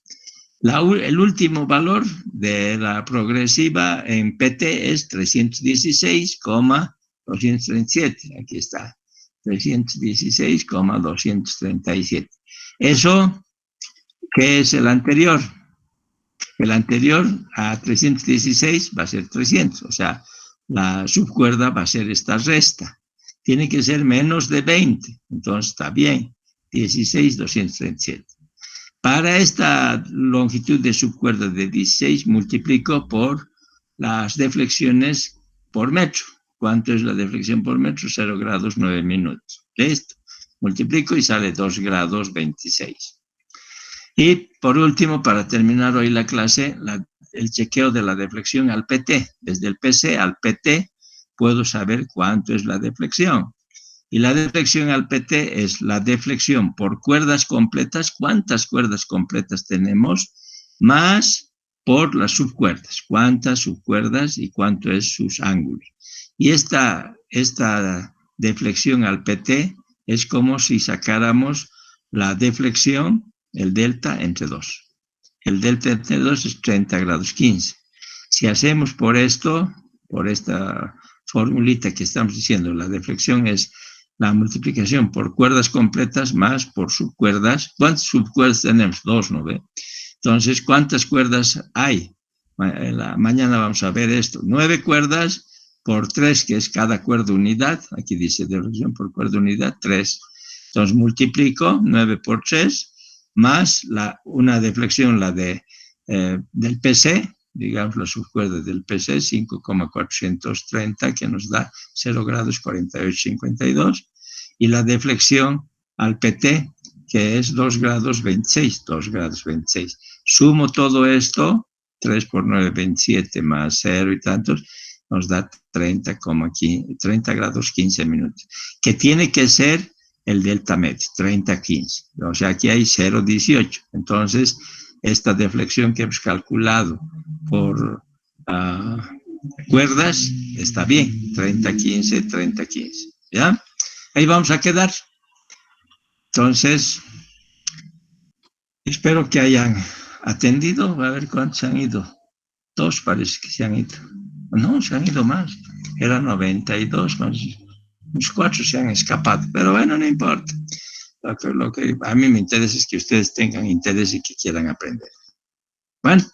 El último valor de la progresiva en PT es 316,237. Aquí está, 316,237. Eso, ¿qué es el anterior? El anterior a 316 va a ser 300, o sea, la subcuerda va a ser esta resta. Tiene que ser menos de 20, entonces está bien, 16,237. Para esta longitud de subcuerda de 16, multiplico por las deflexiones por metro. ¿Cuánto es la deflexión por metro? 0 grados, 9 minutos. Listo. Multiplico y sale 2 grados, 26. Y por último, para terminar hoy la clase, el chequeo de la deflexión al PT. Desde el PC al PT puedo saber cuánto es la deflexión. Y la deflexión al PT es la deflexión por cuerdas completas, cuántas cuerdas completas tenemos, más por las subcuerdas, cuántas subcuerdas y cuánto es sus ángulos. Y esta deflexión al PT es como si sacáramos la deflexión, el delta entre 2. El delta entre 2 es 30 grados 15. Si hacemos por esto, por esta formulita que estamos diciendo, la deflexión es la multiplicación por cuerdas completas más por subcuerdas. ¿Cuántas subcuerdas tenemos? 2, ¿no ve? Entonces, ¿cuántas cuerdas hay? Mañana vamos a ver esto. 9 cuerdas por 3, que es cada cuerda unidad. Aquí dice deflexión por cuerda unidad, 3. Entonces, multiplico 9 por 3, más una deflexión, la del PC, digamos la subcuerda del PC, 5,430, que nos da 0 grados 48,52, y la deflexión al PT, que es 2 grados 26, 2 grados 26. Sumo todo esto, 3 por 9, 27, más 0 y tantos, nos da 30 grados 15 minutos, que tiene que ser el delta medio, 30, 15. O sea, aquí hay 0,18. Entonces, esta deflexión que hemos calculado por cuerdas está bien, 30, 15, 30, 15. ¿Ya? Ahí vamos a quedar. Entonces, espero que hayan atendido. A ver cuántos han ido. 2 parece que se han ido. No, se han ido más. Eran 92, más unos 4 se han escapado. Pero bueno, no importa. Lo que a mí me interesa es que ustedes tengan interés y que quieran aprender. Bueno,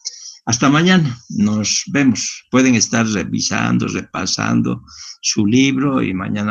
hasta mañana. Nos vemos. Pueden estar revisando, repasando su libro y mañana